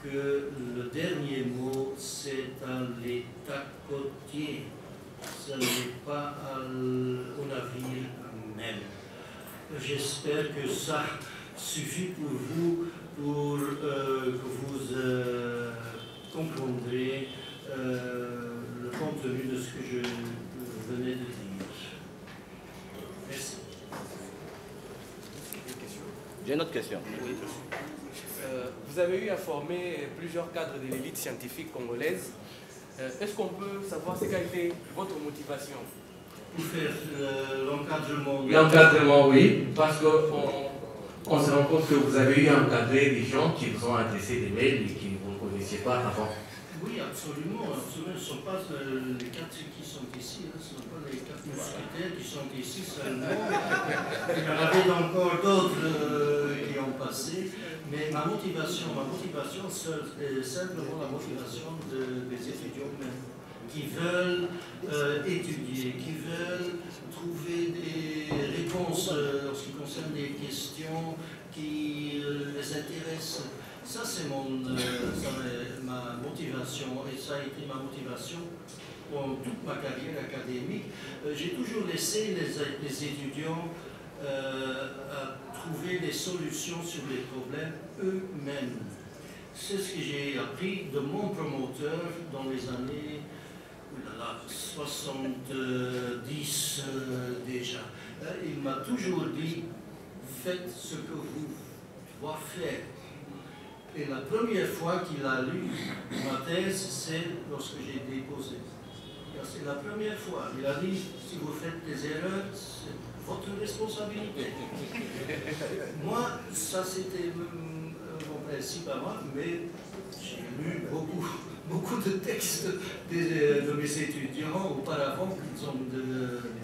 que le dernier mot, c'est à l'État côtier. Ce n'est pas au navire même. J'espère que ça suffit pour vous, pour que vous comprendrez le contenu de ce que je venais de dire. Merci. J'ai une autre question. Oui. Vous avez eu à former plusieurs cadres de l'élite scientifique congolaise. Est-ce qu'on peut savoir ce qu'a été votre motivation? Pour faire l'encadrement. L'encadrement, oui, parce qu'on se rend compte que vous avez eu à encadrer des gens qui vous ont adressé des mails et qui vous ne connaissiez pas avant. Oui, absolument, absolument. Ce ne sont pas les quatre qui sont ici, hein. Ce ne sont pas les quatre mousquetaires qui sont ici seulement. Il y en avait encore d'autres qui ont passé, mais ma motivation c'est simplement la motivation des étudiants même, qui veulent étudier, qui veulent trouver des réponses en ce qui concerne des questions qui les intéressent. Ça, c'est ma motivation, et ça a été ma motivation pendant toute ma carrière académique. J'ai toujours laissé les étudiants trouver des solutions sur les problèmes eux-mêmes. C'est ce que j'ai appris de mon promoteur dans les années 70 déjà. Il m'a toujours dit, faites ce que vous devez faire. Et la première fois qu'il a lu ma thèse, c'est lorsque j'ai déposé. C'est la première fois. Il a dit, si vous faites des erreurs, c'est votre responsabilité. Moi, ça c'était mon principe à moi, mais j'ai lu beaucoup de textes de mes étudiants auparavant qu'ils ont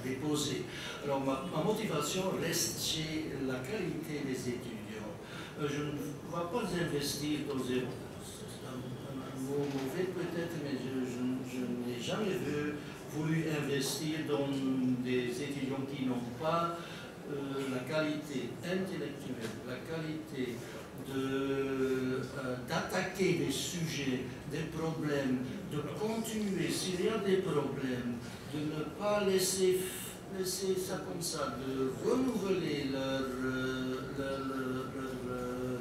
déposés. Alors ma motivation reste chez la qualité des étudiants. Je ne vais pas investir dans c'est un mot mauvais peut-être, mais je n'ai jamais voulu investir dans des étudiants qui n'ont pas la qualité intellectuelle, la qualité d'attaquer des sujets, des problèmes, de continuer s'il y a des problèmes, de ne pas laisser ça comme ça, de renouveler leur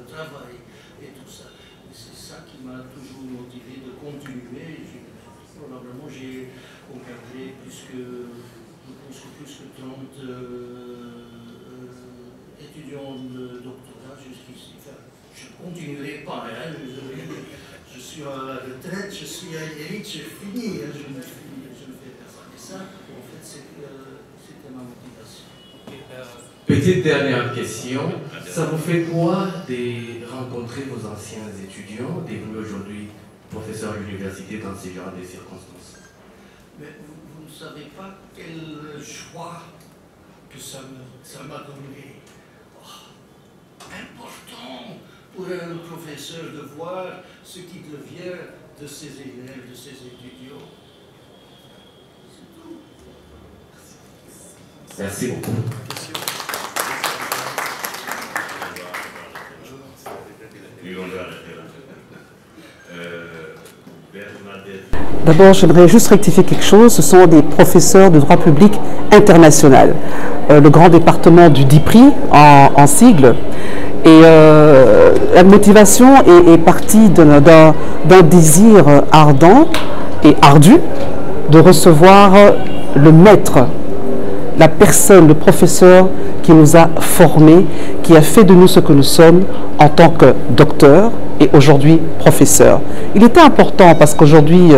travail et tout ça. C'est ça qui m'a toujours motivé de continuer. Probablement j'ai encadré plus que 30 étudiants de doctorat jusqu'ici. Enfin, je ne continuerai pas, hein. Je suis à la retraite, je suis à l'élite, j'ai fini, hein. Je ne fais pas ça. Et ça, en fait, c'était ma motivation. Petite dernière question, ça vous fait quoi de rencontrer vos anciens étudiants, devenus aujourd'hui professeurs à l'université dans ce genre de circonstances? Mais vous ne savez pas quelle joie que ça m'a donné. Oh, important pour un professeur de voir ce qui devient de ses élèves, de ses étudiants. C'est tout. Merci beaucoup. D'abord, j'aimerais juste rectifier quelque chose. Ce sont des professeurs de droit public international. Le grand département du DIPRI en sigle. Et la motivation est partie d'un désir ardent et ardu de recevoir le maître, la personne, le professeur qui nous a formés, qui a fait de nous ce que nous sommes en tant que docteur et aujourd'hui professeur. Il était important parce qu'aujourd'hui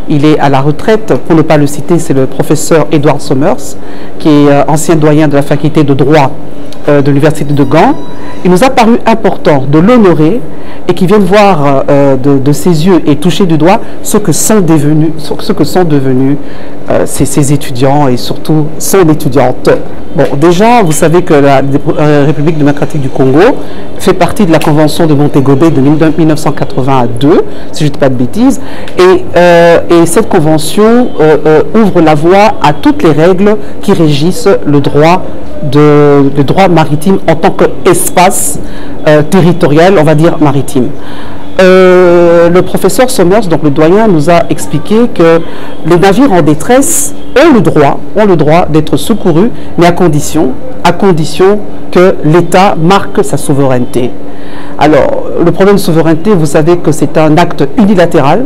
il est à la retraite, pour ne pas le citer, c'est le professeur Edward Somers, qui est ancien doyen de la faculté de droit de l'Université de Gand, il nous a paru important de l'honorer et qu'il vienne voir de ses yeux et toucher du doigt ce que sont devenus ses étudiants et surtout son étudiante. Bon, déjà, vous savez que la République démocratique du Congo fait partie de la Convention de Montego Bay de 1982, si je ne dis pas de bêtises, et cette convention ouvre la voie à toutes les règles qui régissent le droit maritime en tant qu'espace territorial, on va dire maritime. Le professeur Sommers, donc le doyen, nous a expliqué que les navires en détresse ont le droit d'être secourus, mais à condition que l'État marque sa souveraineté. Alors, le problème de souveraineté, vous savez que c'est un acte unilatéral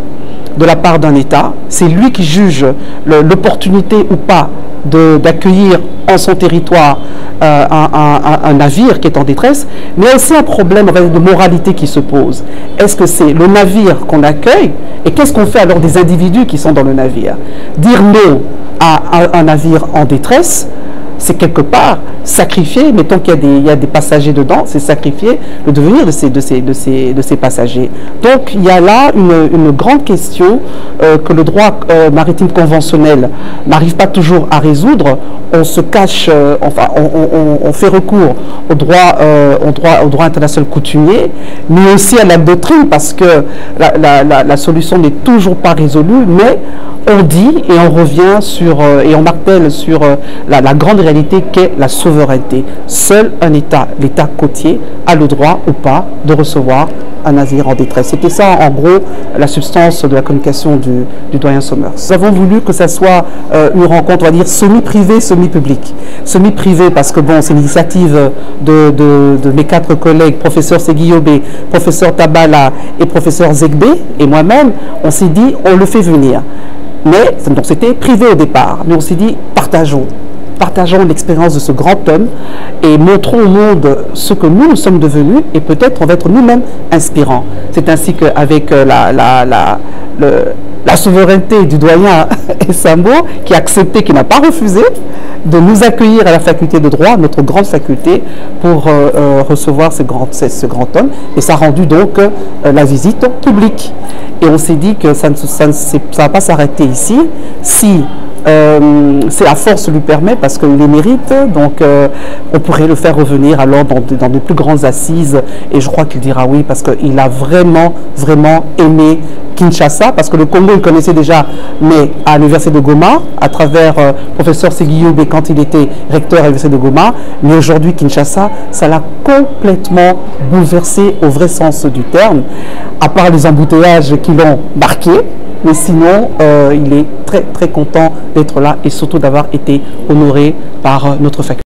de la part d'un État. C'est lui qui juge l'opportunité ou pas d'accueillir en son territoire un navire qui est en détresse, mais il y a aussi un problème de moralité qui se pose. Est-ce que c'est le navire qu'on accueille et qu'est-ce qu'on fait alors des individus qui sont dans le navire? Dire non à un navire en détresse, c'est quelque part sacrifier, mettons qu'il y a des passagers dedans, c'est sacrifier le devenir de ces passagers. Donc il y a là une grande question que le droit maritime conventionnel n'arrive pas toujours à résoudre. On se cache, on fait recours au droit international coutumier, mais aussi à la doctrine, parce que la solution n'est toujours pas résolue, mais on dit et on revient sur, et on martèle sur la grande réalité qu'est la souveraineté. Seul un État, l'État côtier, a le droit ou pas de recevoir un navire en détresse. C'était ça, en gros, la substance de la communication du doyen Sommers. Nous avons voulu que ça soit une rencontre, on va dire, semi-privée, semi-publique. Semi-privée parce que, bon, c'est l'initiative de mes 4 collègues, professeur Seguiobé, professeur Tabala et professeur Zegbe, et moi-même, on s'est dit, on le fait venir. Mais, donc c'était privé au départ, mais on s'est dit, partageons l'expérience de ce grand homme et montrons au monde ce que nous sommes devenus et peut-être on va être nous-mêmes inspirants. C'est ainsi qu'avec la souveraineté du doyen Essambo, qui a accepté, qui n'a pas refusé de nous accueillir à la faculté de droit, notre grande faculté, pour recevoir ce grand homme. Et ça a rendu donc la visite publique. Et on s'est dit que ça ne va pas s'arrêter ici si la force lui permet, parce qu'il les mérite, donc on pourrait le faire revenir alors dans de plus grandes assises, et je crois qu'il dira oui, parce qu'il a vraiment, vraiment aimé Kinshasa, parce que le Congo il connaissait déjà, mais à l'université de Goma, à travers professeur Seguiobé quand il était recteur à l'université de Goma, mais aujourd'hui Kinshasa, ça l'a complètement bouleversé au vrai sens du terme, à part les embouteillages qui l'ont marqué. Mais sinon, il est très très content d'être là et surtout d'avoir été honoré par notre faculté.